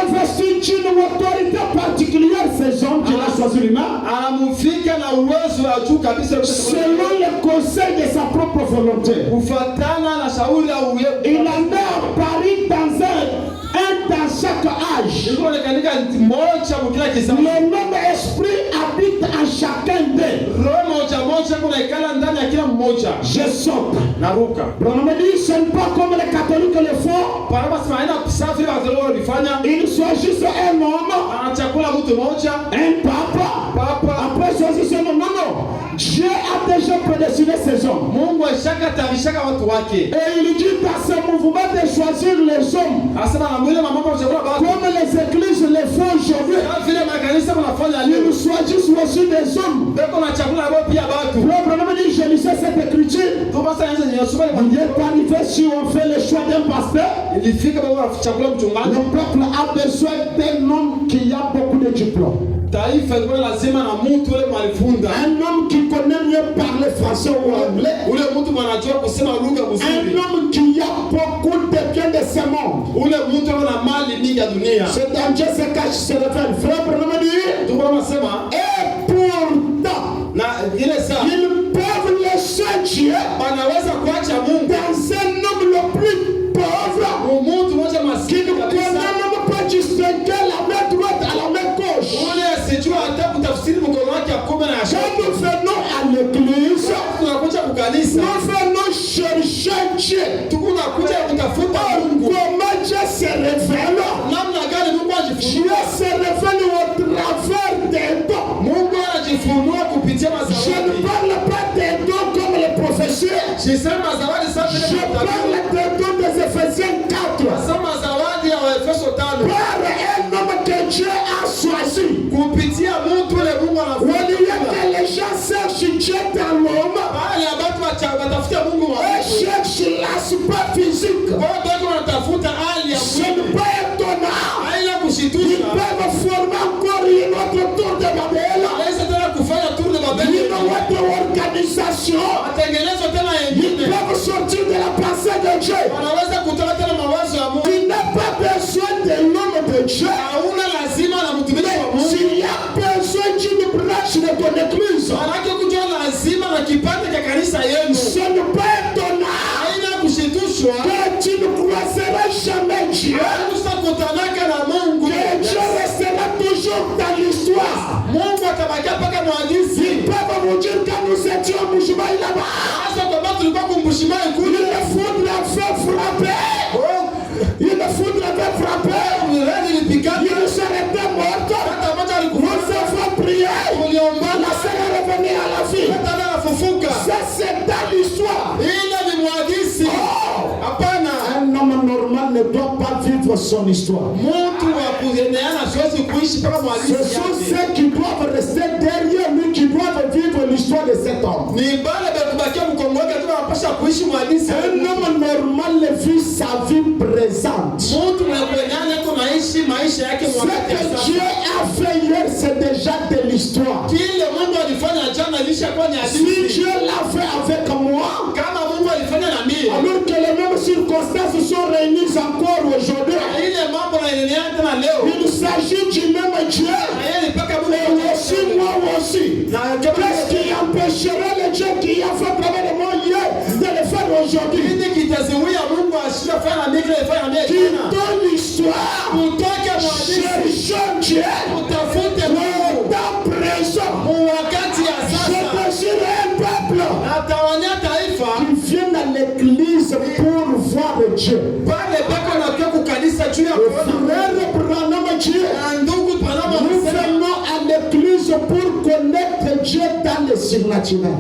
investi d'une autorité particulière ces hommes qu'il a choisi lui-même. Selon le conseil de sa propre volonté. Il en a apparu dans dans chaque âge. Le même esprit habite en chacun d'eux. Je saute. On me dit, ce n'est pas comme les catholiques le font. Ils choisissent un homme, un papa. Après choisissent Et il dit dans ce mouvement de choisir les hommes, comme les églises le font aujourd'hui, ils choisissent aussi des hommes. Je lisais cette écriture. Il est arrivé, si on fait le choix d'un pasteur, le peuple a besoin d'un homme qui a beaucoup de diplômes. Un homme qui connaît mieux parler français ou anglais. Un homme qui a beaucoup de biens de ce monde. Ce danger se cache, se révèle. Frère, et pourtant, ils peuvent laisser Dieu dans un homme le plus pauvre qui ne peut même pas distinguer la main droite à la main gauche. Quand nous venons à l'église, nous venons chercher Dieu. Comment Dieu se révèle? Dieu se révèle au travers des dons. Je ne parle pas des dons comme les professeurs. Je parle des dons des Éphésiens 4. Par un homme que Dieu a choisi. Au lieu que les gens cherchent Dieu dans l'homme, et cherchent l'aspect physique. Ce n'est pas étonnant. Ils peuvent former encore une autre tour de Babel. Une autre organisation. Ils peuvent sortir de la pensée de Dieu. Il n'a pas besoin de l'homme de Dieu. Mais s'il y a besoin d'une branche de ton église, ce n'est pas étonnant que tu ne croiseras jamais Dieu. Que Dieu restera toujours dans l'histoire. Ils peuvent vous dire que nous étions Mouchoumaï là-bas. Il le foudre avait frappé. Il le foudre avait frappé. Il serait mort. Nous avons prié. La sœur est revenue à la vie. Ça c'est dans l'histoire. Un homme normal ne doit pas vivre son histoire. Ce sont ceux qui doivent rester derrière lui qui doivent vivre l'histoire de cet homme. Un homme normal vit sa vie présente. Ce que Dieu a fait hier, c'est déjà de l'histoire. Si Dieu l'a fait avec moi, alors que les mêmes circonstances sont réunies encore aujourd'hui, il s'agit du même Dieu, et aussi moi aussi. Qu'est-ce qui empêcherait le Dieu qui a fait travail de moi hier de le faire aujourd'hui? Qui donne l'histoire, cherchons Dieu, dans présent. Je désire un peuple qui vient à l'église pour voir Dieu. Frère Branham Dieu, nous venons à l'église pour connaître Dieu dans le surnaturel.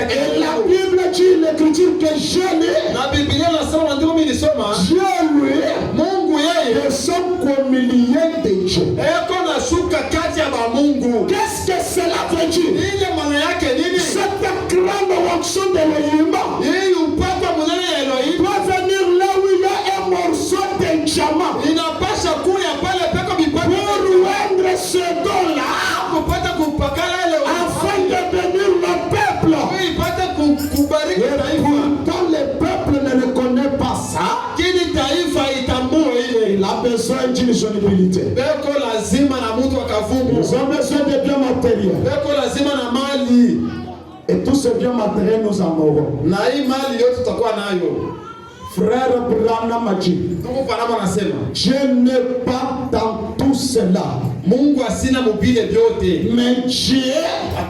Et la Bible dit, l'écriture que j'ai lu, Dieu lui, nous sommes qu'au milieu de Dieu. Qu'est-ce que cela veut dire? Cette grande onction de l'Élohim doit venir là où il y a un morceau de diamant pour rendre ce don-là afin de bénir le peuple. Et pourtant le peuple ne reconnaît pas ça. Il a besoin d'une disponibilité. Ils ont besoin de biens matériels. Et tous ces biens matériels nous en aurons. Frère Branham dit, Dieu n'est pas dans tout cela. Mais Dieu,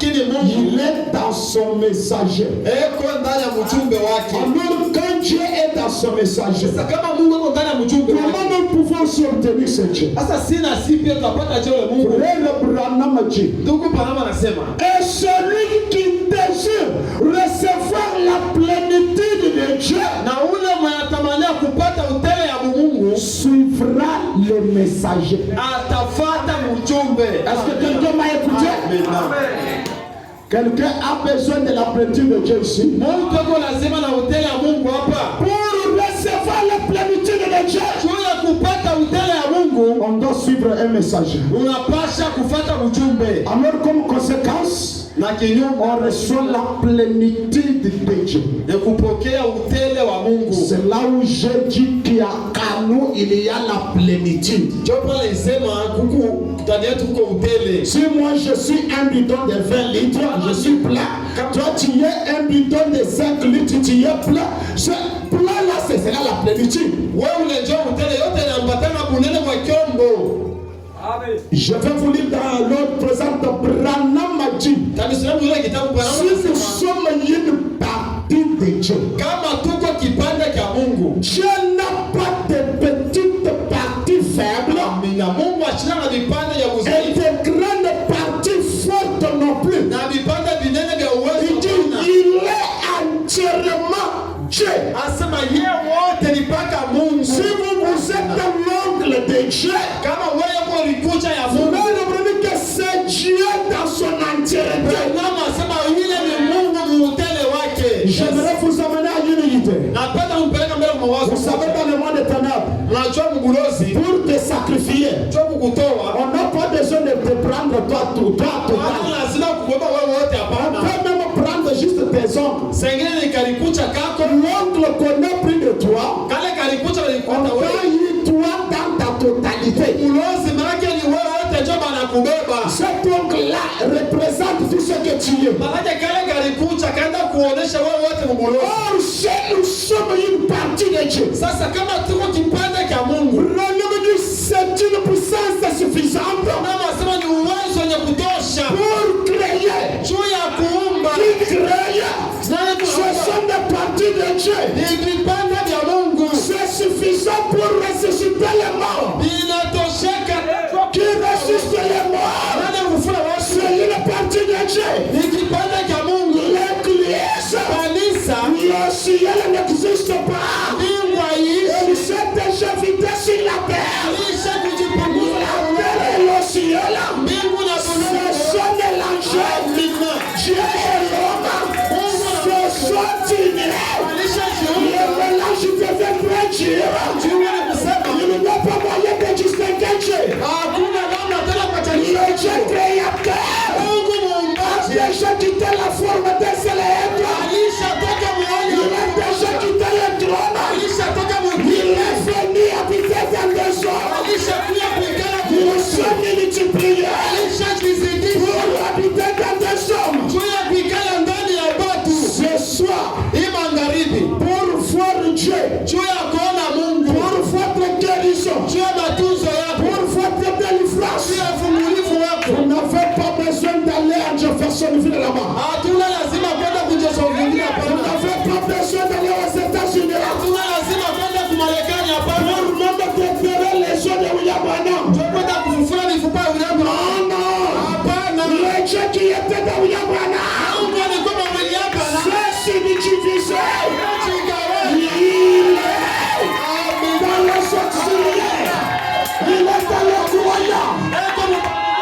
il est dans son messager. Alors quand Dieu est dans son messager, comment nous pouvons obtenir ce Dieu? Frère Branham dit, et celui de Dieu,
na ule mwatamania kupata utele ya Mungu
suivra le messager.
atafata mjumbe.
Est-ce que quelqu'un m'a écouté? Quelqu'un a besoin de la plénitude de Dieu ici.
Mungu yuko lazima na utele ya Mungu hapa.
Pour recevoir la plénitude de Dieu,
Kwa kupata utele ya Mungu
on doit suivre un messager.
unapasha kufata mjumbe.
Alors comme conséquence,
Na kinyume
on reçoit la plénitude de Dieu.
ni kupokea utele wa Mungu.
C'est là où j'ai dit qu'à nous il y a la plénitude.
Jopo alisema kuku ndani yetu kuko utele.
Si moi je suis un bidon de 20 litres, je suis plein. Toi tu es un bidon de 5 litres, tu es plein. Ce plein là, c'est là la plénitude.
Wewe unajua utele yote inaambatana kunene kwa kyombo.
Je vais vous lire dans l'autre présente Branham a dit.
Tanisema ile kitabu Branham
Si nous sommes une partie de Dieu,
kama tuko kipande cha Mungu.
Dieu n'a pas de petites parties faibles
Amina. Mungu achina na vipande vya
et
uzuri
de grandes parties fortes non plus.
na vipande vinene vya uwezo.
Il dit, il est entièrement Dieu.
Asema yeye wote ni paka Mungu.
Si vous êtes l'oncle de Dieu,
Kama wewe uko likucha ya
vous
Mungu.
comprenez que c'est Dieu dans son entièreté.
Branham asema yule ni Mungu mutele wake.
J'aimerais vous amener à une unité.
Napenda kumpeleka mbele kwa mawazo.
Vous savez, dans le monde des ténèbres,
Unajua mgulozi
pour te sacrifier,
cho kukutoa.
on n'a pas besoin de te prendre toi tout.
Watu lazima kubeba wewe wote
On
hapana.
peut même prendre juste tes ongles.
Sengine ni kalikucha kako.
L'ongle qu'on a pris de toi,
Kale kalikucha
on
walikuta
va
wewe.
y toi dans ta totalité.
Ulozi maana ni wewe wote ndio banakubeba.
Cet ongle-là représente tout ce que tu es.
Maana kale kalikucha kaenda kuonesha wewe wote mgulozi.
Or, si nous sommes une partie de Dieu,
Sasa kama tuko kipande cha Mungu,
c'est une puissance suffisante
Mama asema ni uwezo wenye kutosha
pour créer.
juu ya kuumba.
Qui crée? Ce sont des parties de Dieu.
Ni vipande vya Mungu.
C'est suffisant pour ressusciter les morts.
Vinatosheka.
Qui ressuscite les morts?
Nani kufuna watu?
C'est une partie de Dieu.
Ni kipande cha Mungu.
L'église,
Kanisa
le ciel n'existe pas.
mbingu haiishi.
Il s'est déjà vidé sur la terre.
Isha kujipunguza.
La terre et le ciel,
Mbingu na
ce
dunia.
sont des l'angèle.
Amina.
Dieu et l'homme, ce sont unis.
Alisha
Le
jiunga.
mélange devait très dur.
Jiunga ni kusema.
Il n'y a pas moyen de distinguer Dieu.
Hakuna namna tena kwa taifa.
Le Dieu créateur
Mungu
a
muumbaji.
déjà quitté la forme d'un seul être.
Alisha toka
Il
mwanya.
a déjà quitté le trône.
Alisha toka
Il
mwingine.
est venu habiter dans des hommes.
Alisha kuja kuikala
Il
kuhusu.
s'est multiplié
Alisha kizidisha.
pour habiter dans des hommes.
Kuja kuikala ndani ya watu.
Ce soir,
Hii magharibi.
pour voir Dieu,
Juu ya kuona Mungu.
pour votre guérison,
Juu ya matunzo yako.
pour votre délivrance,
Juu ya ufungulivu wako.
vous n'avez pas besoin d'aller à Jeffersonville là-bas.
Hatuna lazima kwenda kujisogezea
Vous
hapana.
n'avez pas besoin d'aller aux États-Unis.
Hatuna lazima kwenda kumarekani hapana.
Pour même déterrer les gens de William Branham.
Kwenda kufufua mifupa ya William Branham.
Non, non.
Hapana.
Le Dieu qui était dans William Branham,
Mungu alikuwa mwili hapa na
c'est subdivisé.
chigawa.
Il est dans les auxiliaires. Il est dans les croyants.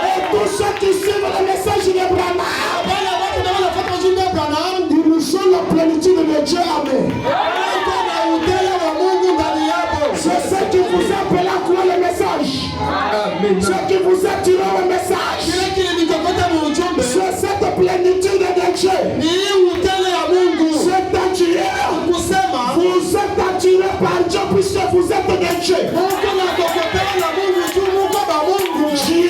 Et tous ceux qui suivent le message de Branham,
Wale watu na wanafuata ujumbe wa Branham.
ils ont la plénitude de Dieu. Amen.
Wako na utele wa Mungu ndani yako.
C'est ce qui vous appelle à croire le message. Ce qui vous attire au message.
Kile kilikokota mu ujumbe
C'est cette plénitude de Dieu.
ni hii utele ya Mungu.
C'est-à-dire,
Kusema
vous êtes attiré par Dieu puisque vous êtes de Dieu.
Mungu na kokotana na Mungu tu Mungu ba Mungu.
Dieu,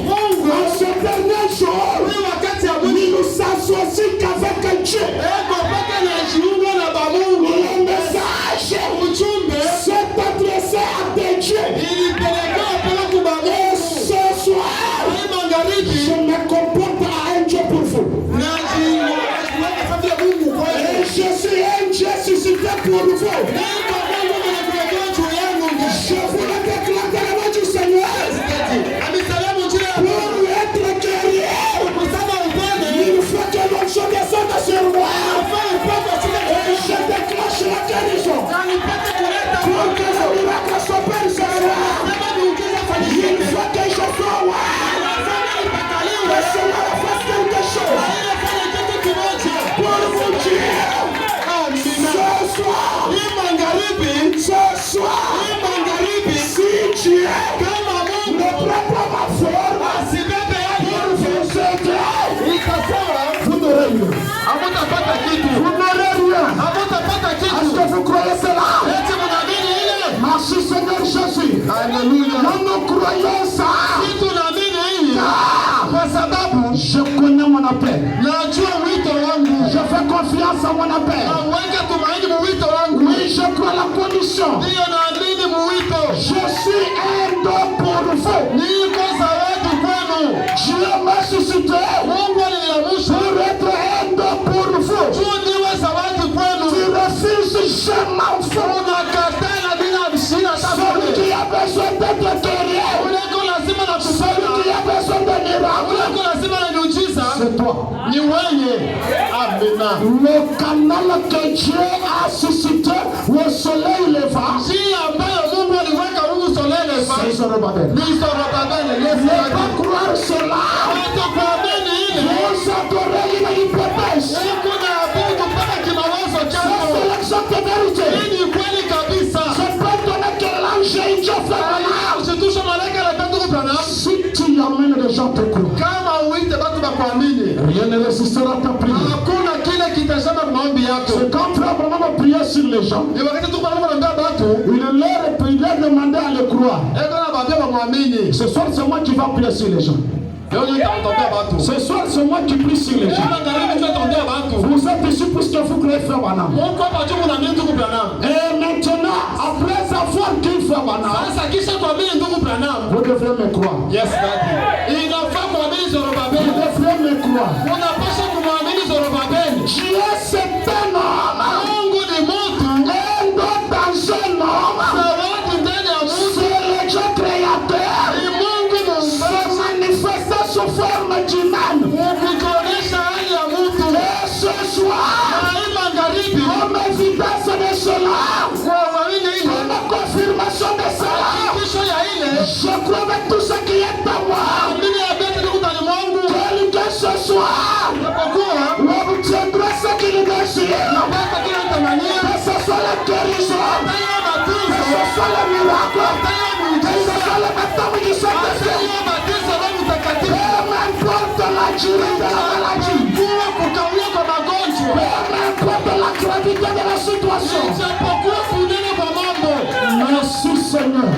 Mungu
en ce dernier jour,
ni wakati ya
il
Mungu.
nous associe qu'avec Dieu.
Eko paka na jiunga na ba Mungu.
Le message
Ujumbe
s'est adressé à des dieux.
ilipelekea pala kuba
Et
Mungu.
ce soir,
Hii magharibi
je me comporte à un Dieu pour vous.
na jiweka fadhila Mungu
Et
kweli.
je suis un Dieu suscité pour vous.
Niko Mungu mwenye kuwekea juu yangu.
Je vous le déclare dans le nom du Seigneur.
Amisalamu juu ya
Pour être guéri,
kusema upande.
il faut que l'onction descende sur moi.
Afanye upande chini.
Et je déclenche appel. Oui, je crois la condition. Je suis un don pour vous. Dieu m'a suscité pour être un don pour vous. Tu refuses jamais enfant. Celui qui a besoin d'être guéri, celui qui a besoin de miracle, c'est toi. Le canal que Dieu a suscité, le soleil levant, c'est Zorobabel. Ne pas croire cela. Vous adorez une hypothèse. C'est l'exemple de vérité. Je peux donner que l'ange est Dieu si tu amènes des gens te croire, rien ne résistera à ta prière. C'est quand frère vraiment prier sur les gens, il leur demandait à le croire. Ce soir c'est moi qui vais prier sur les gens. Ce soir c'est moi qui prie sur les gens. Vous êtes ici pour ce que vous croyez frère Branham. Et maintenant, après avoir dit frère Branham, vous devrez me croire.
Yes, daddy.
Vous devrez me croire. Dieu c'est un homme. Un don dans un homme. C'est le Dieu créateur. Se manifester sous forme d'humaine. Et ce soir, comme évidence de cela, comme confirmation de cela, je crois avec tout ce qui est à moi. Que ce soir, on obtiendra ce qu'il désire. Que ce soit la guérison, que ce soit le miracle, que ce soit le baptême du Saint-Esprit. Peu m'importe la durée de la maladie, peu m'importe la gravité de la situation. Merci Seigneur.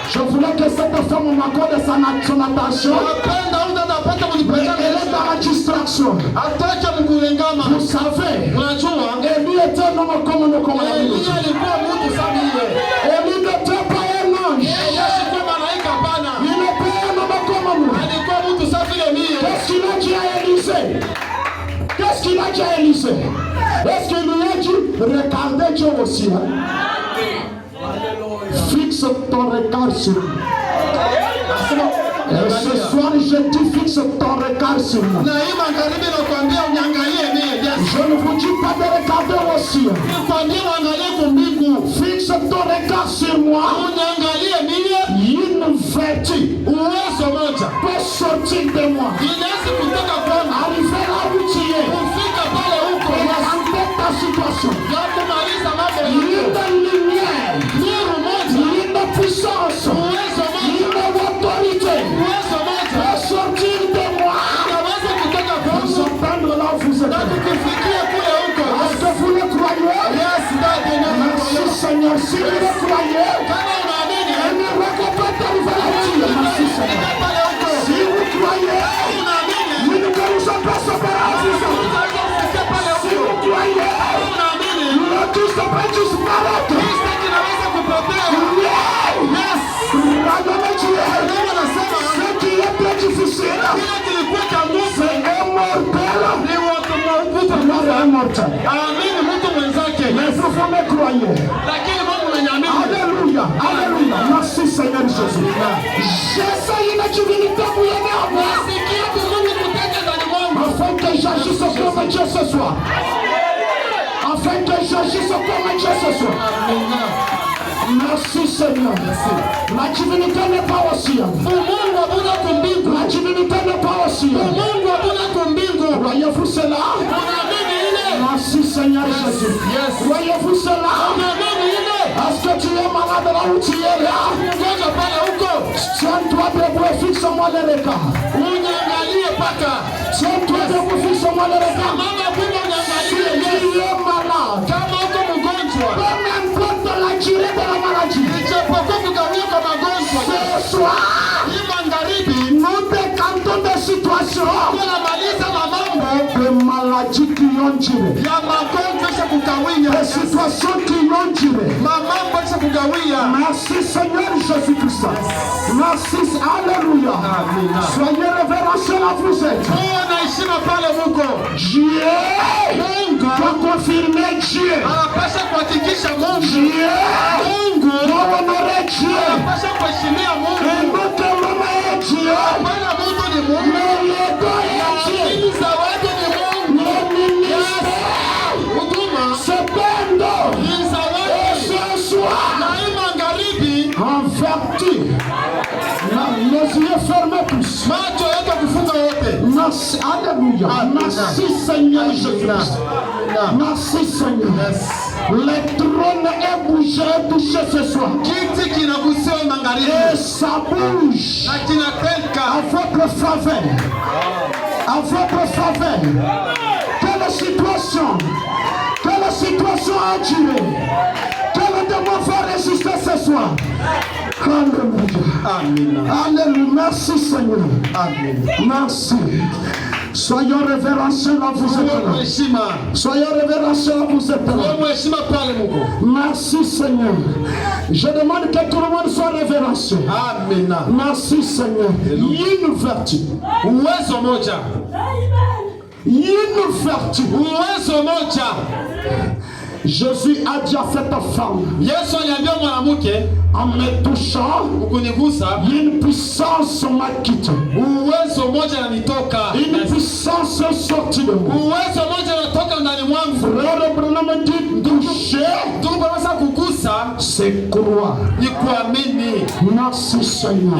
Je voulais que cette femme m'accorde son attention. Elle est dans la distraction. Vous savez, Élie était un homme comme nous, comme la Bible. Élie n'était pas un ange. Il n'est pas un homme comme nous. Qu'est-ce qu'il a dit à Élisée? Qu'est-ce qu'il a dit à Élisée? Est-ce qu'il lui a dit, regardez Dieu aussi? Fixe ton regard sur moi. Et ce soir, je dis fixe ton regard sur moi. Je ne vous dis pas de regarder aussi. Fixe ton regard sur moi. Une vertu peut sortir de moi. Arriver là où tu es. Présenter ta situation. Une lumière. Une puissance. Une autorité. Peut sortir de moi. Vous entendre là où vous êtes. Est-ce que vous le croyez? Merci Seigneur. Si vous le croyez, un miracle peut arriver là-dessus. Merci Seigneur. Si vous croyez, nous ne guérissons pas ce si vous croyez, le Christ peut disparaître. Ce qui est très difficile, c'est immortel. Mais vous me croyez. Alléluia, alléluia. Merci Seigneur Jésus. J'essaie une divinité pour aimer en moi, afin que j'agisse comme Dieu ce soir. Afin que j'agisse comme Dieu ce soir. Merci Seigneur. La divinité n'est pas aussi. La divinité n'est pas aussi. Voyez-vous cela? Merci Seigneur Jésus. Voyez-vous cela? Est-ce que tu es malade là où tu es là? Tiens-toi debout et fixe-moi le regard. Tiens-toi debout et fixe-moi le regard. Si tu es malade, peu m'importe la durée de la maladie, ce soir, nous décantons des situations de maladies qui yonjire.
ya magonjwa kisha kukawia,
Les situations qui yonjire.
mambo kisha kukawia.
Merci Seigneur Jésus-Christ. Merci, alléluia.
Amina.
Soyez révérencieux là vous êtes.
Na heshima pale muko.
Dieu doit confirmer Dieu.
Anapasha kuhakikisha Mungu.
Dieu doit honorer Dieu.
Anapasha kuheshimia Mungu.
Et notre maman est Dieu.
Bwana Mungu ni Mungu.
Mais le don est Dieu.
Lakini zawadi ni Mungu.
Le ministère,
Huduma
c'est un don.
ni zawadi.
Et ce soir,
Na hii magharibi,
en vertu, les yeux fermés tous.
macho yote kufunga wote.
Merci, alléluia. Merci Seigneur Jésus-Christ. Merci Seigneur. Le trône est bougé et touché ce soir.
Kiti kinagusia magharibi.
Et ça bouge
Na kinateka.
à votre faveur. À votre faveur. Quelle situation a duré? Quel démon va résister ce soir? Alléluia.
Amina.
Alléluia. Merci Seigneur.
Amen.
Merci. Soyons révérencieux là vous êtes là.
Heshima.
Soyons révérencieux là vous êtes là.
Kwa heshima pale Mungu.
Merci Seigneur. Je demande que tout le monde soit révérencieux.
Amina.
Merci Seigneur. Une vertu.
Uwezo moja.
Une vertu.
Uwezo moja.
Jésus a dit à cette femme,
Yesu aliambia mwanamke,
en me touchant,
ukunigusa,
une puissance m'a quitté.
uwezo moja unanitoka.
Une puissance est sortie de moi.
Uwezo moja unatoka ndani mwangu.
Frère Branham dit toucher,
Ndugu bwana kugusa
c'est croire.
ni kuamini.
Merci Seigneur.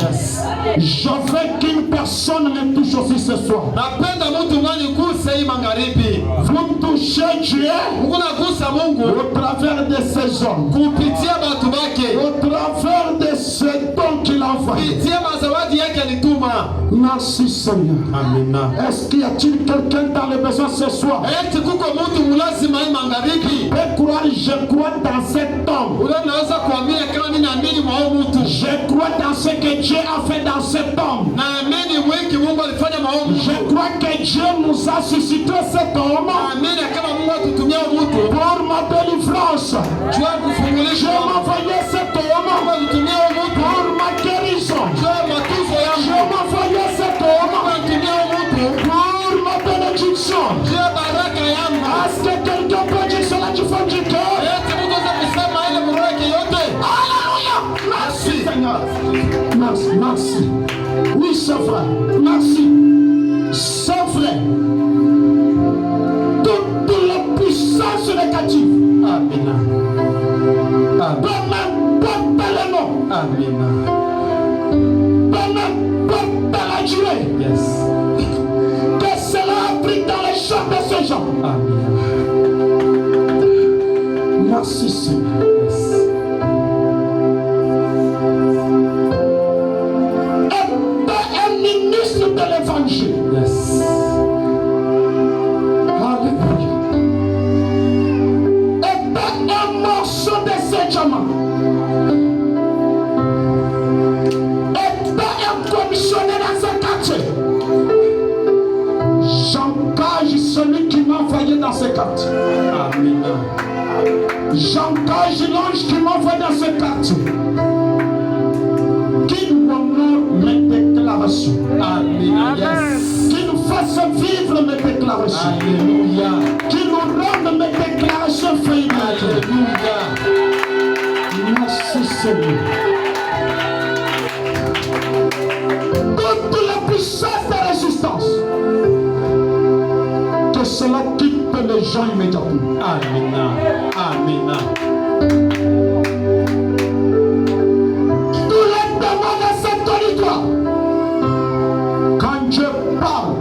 Je veux qu'une personne me touche aussi ce soir.
Napenda mtu mwani guse hii magharibi.
Vous touchez Dieu
Unagusa Mungu
au travers de ces hommes,
kupitia watu wake,
au travers de ce don qu'il a envoyé.
kupitia mazawadi yake alituma.
Merci Seigneur.
Amina.
Est-ce qu'il y a-t-il quelqu'un dans le besoin ce soir?
Eti kuko mtu mulazima hii magharibi.
Peut croire, je crois dans cet homme.
Unaweza kuamini kama mimi naamini mwa mtu.
Je crois dans ce que Dieu a fait dans cet homme.
Naamini mwingi Mungu alifanya maombi.
Je crois que Dieu nous a suscité cet homme
Naamini kama Mungu atutumia mtu
pour ma délivrance.
jua kufungulisha.
Dieu m'a envoyé cet homme
Mungu atutumia mtu
pour ma guérison.
jua matuzo
Dieu
yangu.
m'a envoyé cet homme
Mungu atutumia mtu
pour ma bénédiction.
jua baraka yangu.
Est-ce que quelqu'un peut dire cela du fond du cœur?
Eti Mungu anaweza kusema ile mureke yote.
Alléluia. Merci Seigneur. Merci, merci. Oui, c'est vrai. Merci. C'est vrai. Toutes les puissances négatives.
Amina.
Peu n'importe le nom.
Amina.
Peu n'importe la durée.
Yes.
Que cela a pris dans les champs de ces gens.
Amina.
Merci Seigneur.
Yes.
Un ministre de l'évangile.
Yes.
Alléluia. Et un morceau de ce diamant. Et un commissionnaire dans ce quartier. J'engage celui qui m'a envoyé dans ce quartier.
Amina.
J'engage l'ange qui m'a envoyé dans ce quartier. Qu'il honore mes déclarations.
Amina. Yes.
Qu'il nous fasse vivre mes déclarations.
Alléluia.
Qu'il nous rende mes déclarations faillibles.
Alléluia.
Merci Seigneur. Toute la puissance de résistance, que cela quitte les gens immédiatement.
Amina. Amina.
Tous les démons de cette territoire, quand Dieu parle,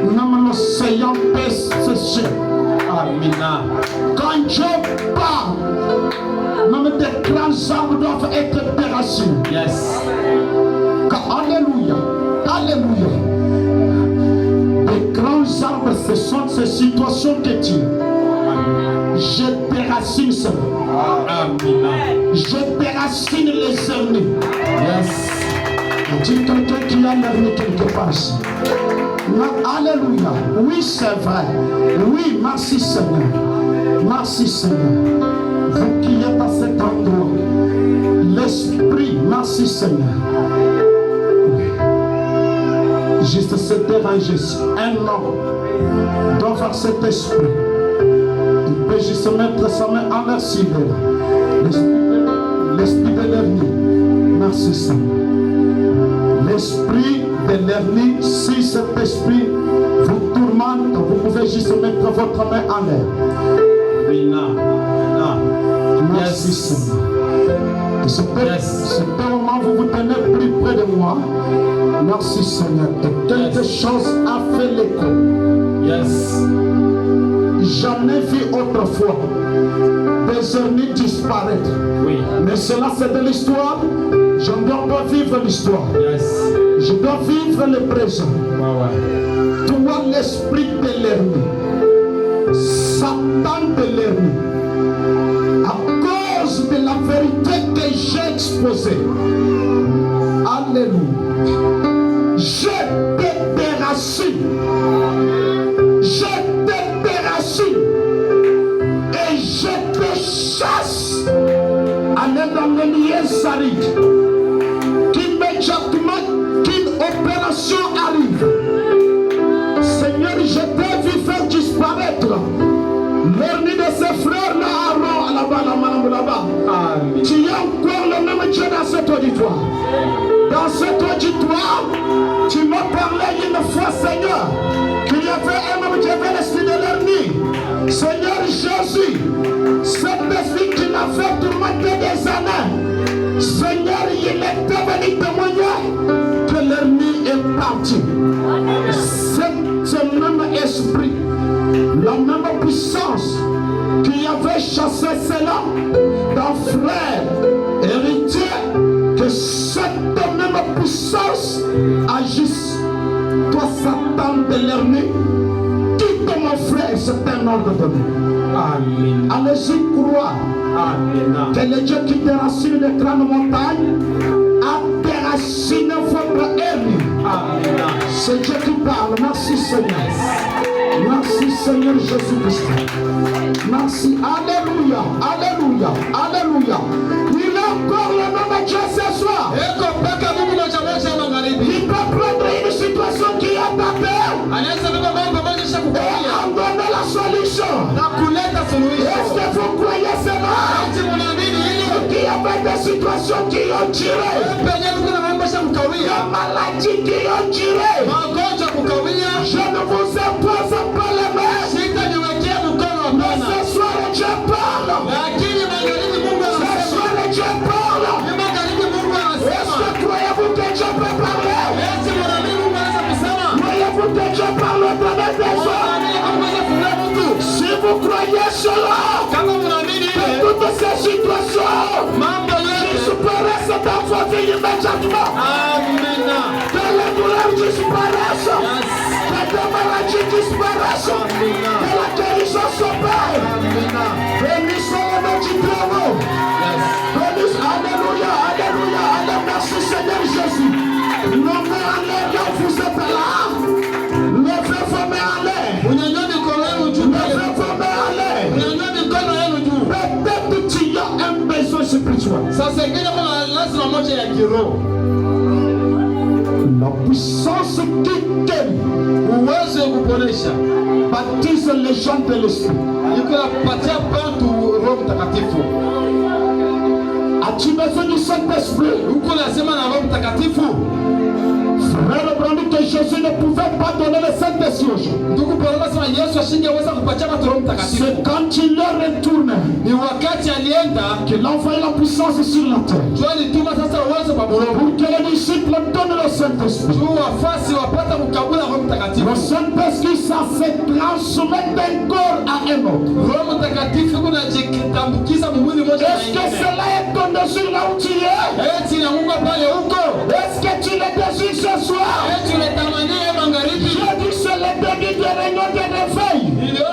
nous l'océan peut sécher.
Amina.
Quand Dieu parle, même des grands arbres doivent être déracinés.
Yes.
Alléluia. Alléluia. Les grands arbres, ce sont ces situations que tu. Je déracine cela.
Amina.
Je déracine les ennemis.
Yes.
Y a-t-il quelqu'un qui a l'ennemi quelque part ici? Alléluia. Oui, c'est vrai. Oui, merci Seigneur. Merci Seigneur. Vous qui êtes à cet endroit, l'Esprit, merci Seigneur. Juste se déranger ici. Un homme doit voir cet esprit. Il peut juste mettre sa main en l'air s'il est là. L'esprit de l'ennemi. Merci Seigneur. L'esprit de l'ennemi, si cet esprit vous tourmente, vous pouvez juste mettre votre main en l'air.
Oui, non.
Merci Seigneur. Et ce moment, vous vous tenez plus près de moi. Merci Seigneur. Et quelque chose a fait l'écho.
Yes.
J'en ai vu autrefois des ennemis disparaître.
Oui.
Mais cela c'est de l'histoire. Je ne dois pas vivre l'histoire.
Yes.
Je dois vivre le présent.
Ouais.
Toi, l'esprit de l'ennemi, Satan de l'ennemi, à cause de la vérité que j'ai exposée. Alléluia. Je te déracine. Je te déracine. Et je te chasse. Allez dans le liens arides. Qu'immédiatement qu'une opération arrive. Seigneur, je t'ai vu faire disparaître l'ennemi de ses frères là-bas.
Amen.
Tu es encore le même Dieu dans cet auditoire. Dans cet auditoire, tu m'as parlé une fois, Seigneur, qu'il y avait un homme qui avait l'esprit de l'ennemi. Seigneur Jésus, cet esprit qui m'a fait tourmenter des années, Seigneur, il était venu témoigner que l'ennemi est parti. Ce même esprit, la même puissance qui avait chassé cela d'un frère héritier, que cette même puissance agisse. Toi, Satan de l'ennemi, quitte mon frère, c'est un ordre donné.
Amen.
Allez-y croire que le Dieu qui déracine les grandes montagnes a déraciné votre ennemi.
Amen.
C'est Dieu qui parle. Merci Seigneur. Merci Seigneur Jésus-Christ. Merci. Alléluia. Alléluia. Alléluia. Il est encore le même Dieu ce soir. Il peut prendre une situation qui est tapée et en donner la solution. Est-ce que vous croyez cela? Il y avait des situations qui ont tiré, des maladies qui ont tiré. Je ne vous impose pas les mains. Mais ce soir Dieu parle. Ce soir Dieu parle. Est-ce que croyez-vous que Dieu peut parler? Croyez-vous que Dieu parle au travers des hommes? Si vous croyez cela, que toutes ces situations disparaissent dans vos vies immédiatement. Que les douleurs disparaissent. Que les maladies disparaissent. Que la guérison s'opère. Bénissons le nom du Très-Haut. Alléluia, alléluia, alléluia. Merci Seigneur Jésus. Nos mains en l'air, là vous êtes là. Levez vos mains en l'air. Levez vos mains en l'air. Peut-être tu as un besoin spirituel. La puissance qui t'aime baptise les gens de l'esprit. As-tu besoin du Saint-Esprit? Frère Brandy, que Jésus ne pouvait pas donner le Saint-Esprit aux gens. C'est quand il leur retourne qu'il envoie la puissance sur la terre. Pour que les disciples donnent le Saint-Esprit. Le Saint-Esprit, ça se transmet d'un corps à un autre. Est-ce que cela est ton désir là où tu es? Est-ce que tu le désires ce soir? Je dis c'est le début de réunion de réveil. Le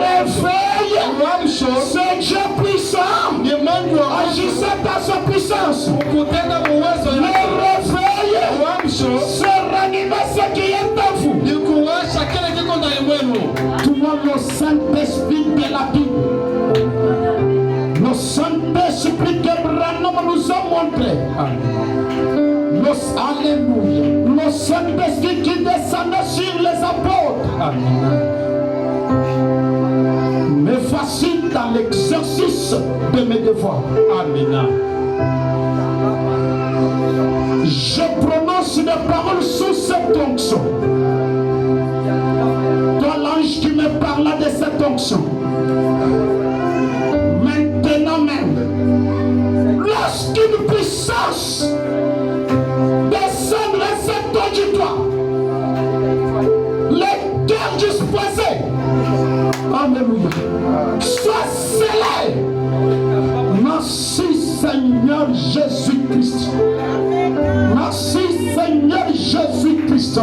réveil, c'est Dieu puissant. Agissez dans sa puissance. Le réveil, c'est ranimer ce qui est en vous. Tu vois le Saint-Esprit de la Bible. Le Saint-Esprit que Branham nous a montré. Alléluia. Le Saint-Esprit qui descendait sur les apôtres. Me facilite dans l'exercice de mes devoirs. Amen. Je prononce des paroles sous cette onction. Toi, l'ange qui me parla de cette onction. Maintenant même, lorsqu'une puissance descend dans cet auditoire, les cœurs disposés, alléluia, sois scellé. Merci Seigneur Jésus-Christ. Merci Seigneur Jésus-Christ.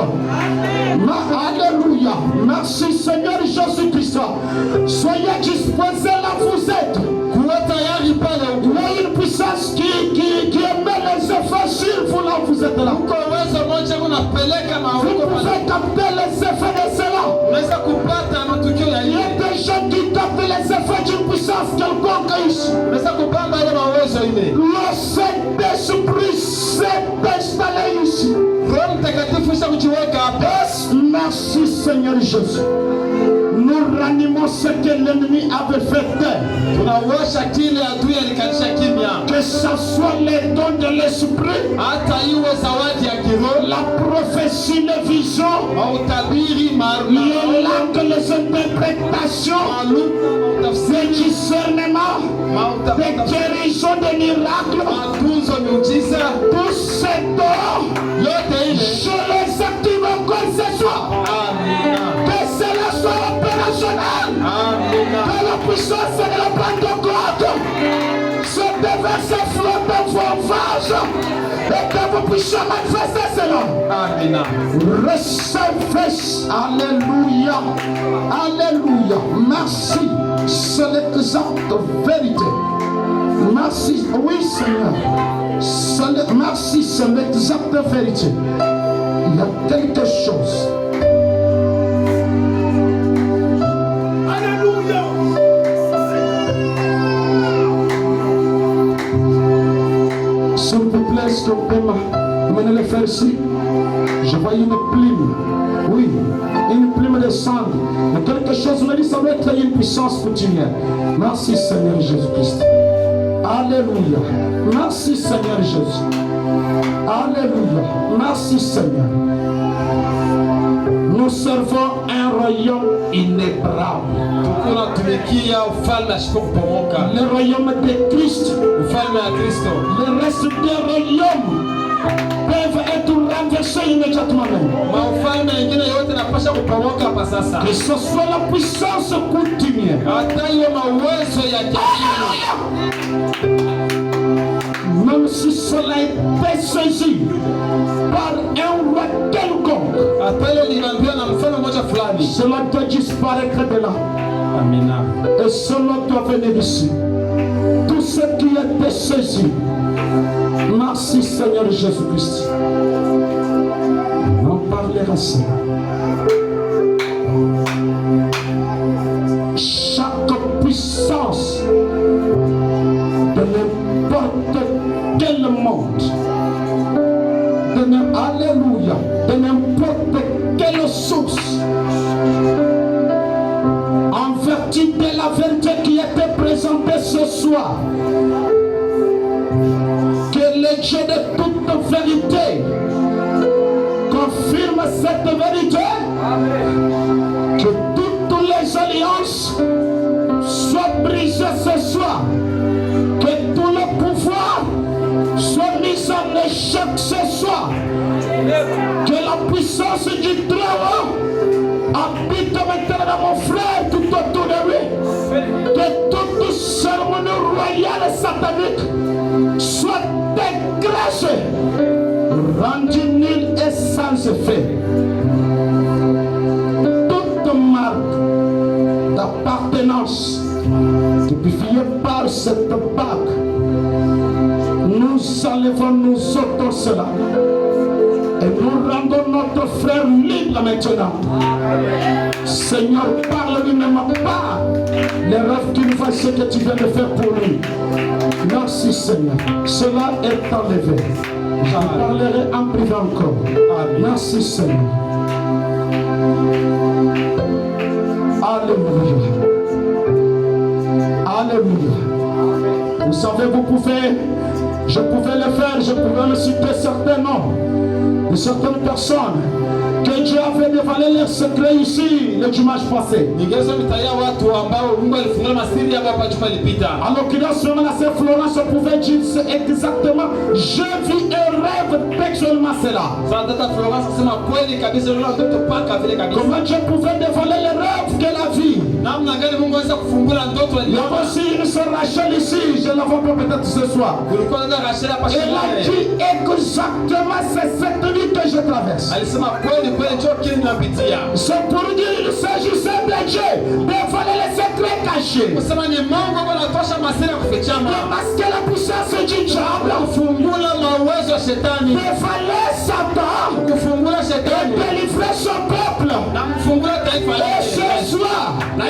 Alléluia. Merci Seigneur Jésus-Christ. Soyez disposés là vous êtes. Il y a une puissance qui émet les effets sur vous là vous êtes là. Vous pouvez capter les effets de cela. Il y a des gens qui captent les effets d'une puissance quelconque ici. Le Saint-Esprit s'est installé ici. Merci Seigneur Jésus. Nous ranimons ce que l'ennemi avait fait. Que ce soit les dons de l'esprit, la prophétie, les visions, les langues, les interprétations, les discernements, les guérisons, des miracles, tous ces dons, je les active encore ce soir. Que cela soit opérationnel. Que la puissance de la Pentecôte se déverse flotte vos vases et que vous puissiez manifester cela. Amen. Recevez. Alléluia. Alléluia. Merci. C'est l'exacte vérité. Merci. Oui, Seigneur. Merci, c'est l'exacte vérité. Il y a quelque chose. S'il vous plaît, est-ce que vous pouvez mener le faire ici? Je vois une plume. Oui, une plume de sang. Mais quelque chose me dit, ça doit être une puissance coutumière. Merci Seigneur Jésus-Christ. Alléluia. Merci Seigneur Jésus. Alléluia. Merci Seigneur. Nous servons un royaume inébranlable. Le royaume de Christ. Le reste des royaumes peuvent être renversés immédiatement. Que ce soit la puissance coutumière. Même si cela est saisi par un roi quelconque, cela doit disparaître de là. Amen. Et cela doit venir ici. Tout ce qui est saisi. Merci Seigneur Jésus-Christ. On parlera cela. Chaque puissance de n'importe quel monde, alléluia, de n'importe quelle source, en vertu de la vérité qui était présentée ce soir, que le Dieu de toute vérité confirme cette vérité. Amen. Que toutes les alliances soient brisées ce soir. Que tout le pouvoir soit mis en échec ce soir. Que la puissance du Très-Haut habite maintenant dans mon frère tout autour de lui. Que toute cérémonie royale et satanique soit dégracée, rendue nulle et sans effet. Toute marque d'appartenance typifiée par cette bague, nous enlevons nous autres cela notre frère libre maintenant. Seigneur, parle-lui même pas les rêves qu'il voit, ce que tu viens de faire pour lui. Merci Seigneur. Cela est enlevé. Je parlerai en privé encore. Merci Seigneur. Alléluia. Alléluia. Vous savez, je pouvais le faire, je pouvais me citer certains noms de certaines personnes que Dieu avait dévoilé leurs secrets ici le dimanche passé. En l'occurrence, c'est Florence pouvait dire exactement, je vis un rêve textuellement cela. Comment Dieu pouvait dévoiler les rêves qu'elle a vus. Il y a aussi une sœur Rachel ici, je ne la vois pas peut-être ce soir. Elle a dit exactement c'est cette nuit que je traverse. C'est pour dire qu'il s'agissait de Dieu, dévoiler les secrets cachés. Démasquer la puissance du diable. Dévoiler Satan. Et délivrer son peuple. Et ce soir, il y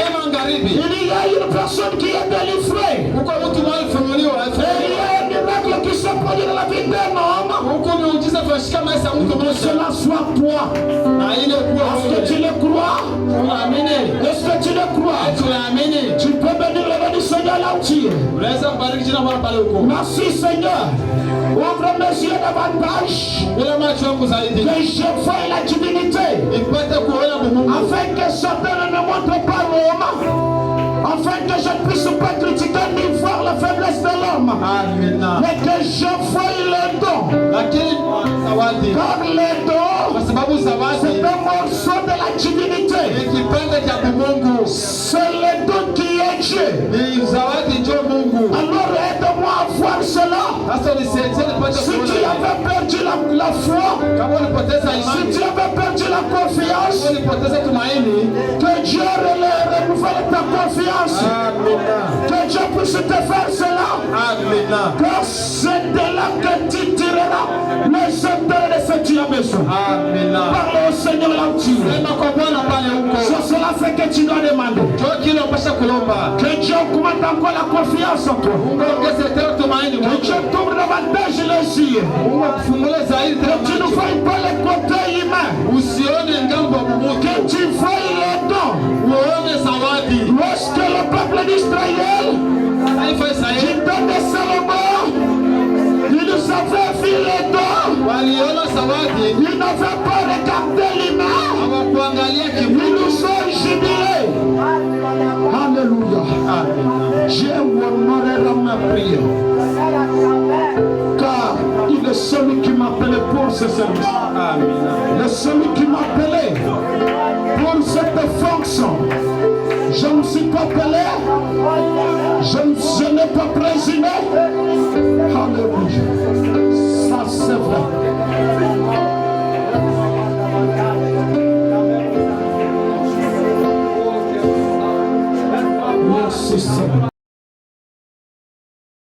a une personne qui est délivrée. Et il y a un miracle qui se produit dans la vie d'un homme. Que cela soit toi. Est-ce que tu le crois? Est-ce que tu le crois? Tu peux bénir le nom du Seigneur là où tu es. Merci Seigneur. Ouvre mes yeux davantage. Que je voie la divinité. Afin que Satan ne me montre pas l'homme. Afin que je puisse pas critiquer ni voir la faiblesse de l'homme. Mais que je voie le don. Car le don, c'est un morceau de la divinité. C'est le don qui est Dieu. Alors aide-moi à voir cela. Si tu avais perdu la foi, si tu avais perdu la confiance, que Dieu renouvelle ta confiance. Que Dieu puisse te faire cela. Car c'est de là que tu tireras les intérêts de ce que tu as besoin. Parle au Seigneur là où tu es. C'est cela ce que tu dois demander. Que Dieu augmente encore la confiance en toi. Que Dieu t'ouvre davantage les yeux. Que tu ne vois pas le côté humain. Que tu vois le don. Lorsque le peuple d'Israël, qui donnait Salomon, il nous avait vu le don. Il n'avait pas regardé l'humain. Ils nous ont jubilés. Alléluia. Dieu honorera ma prière. Car il est celui qui m'appelait pour ce service. Il est celui qui m'appelait pour cette fonction. Je ne suis pas appelé. Je n'ai pas présumé. Alléluia. Ça c'est vrai. Merci Seigneur.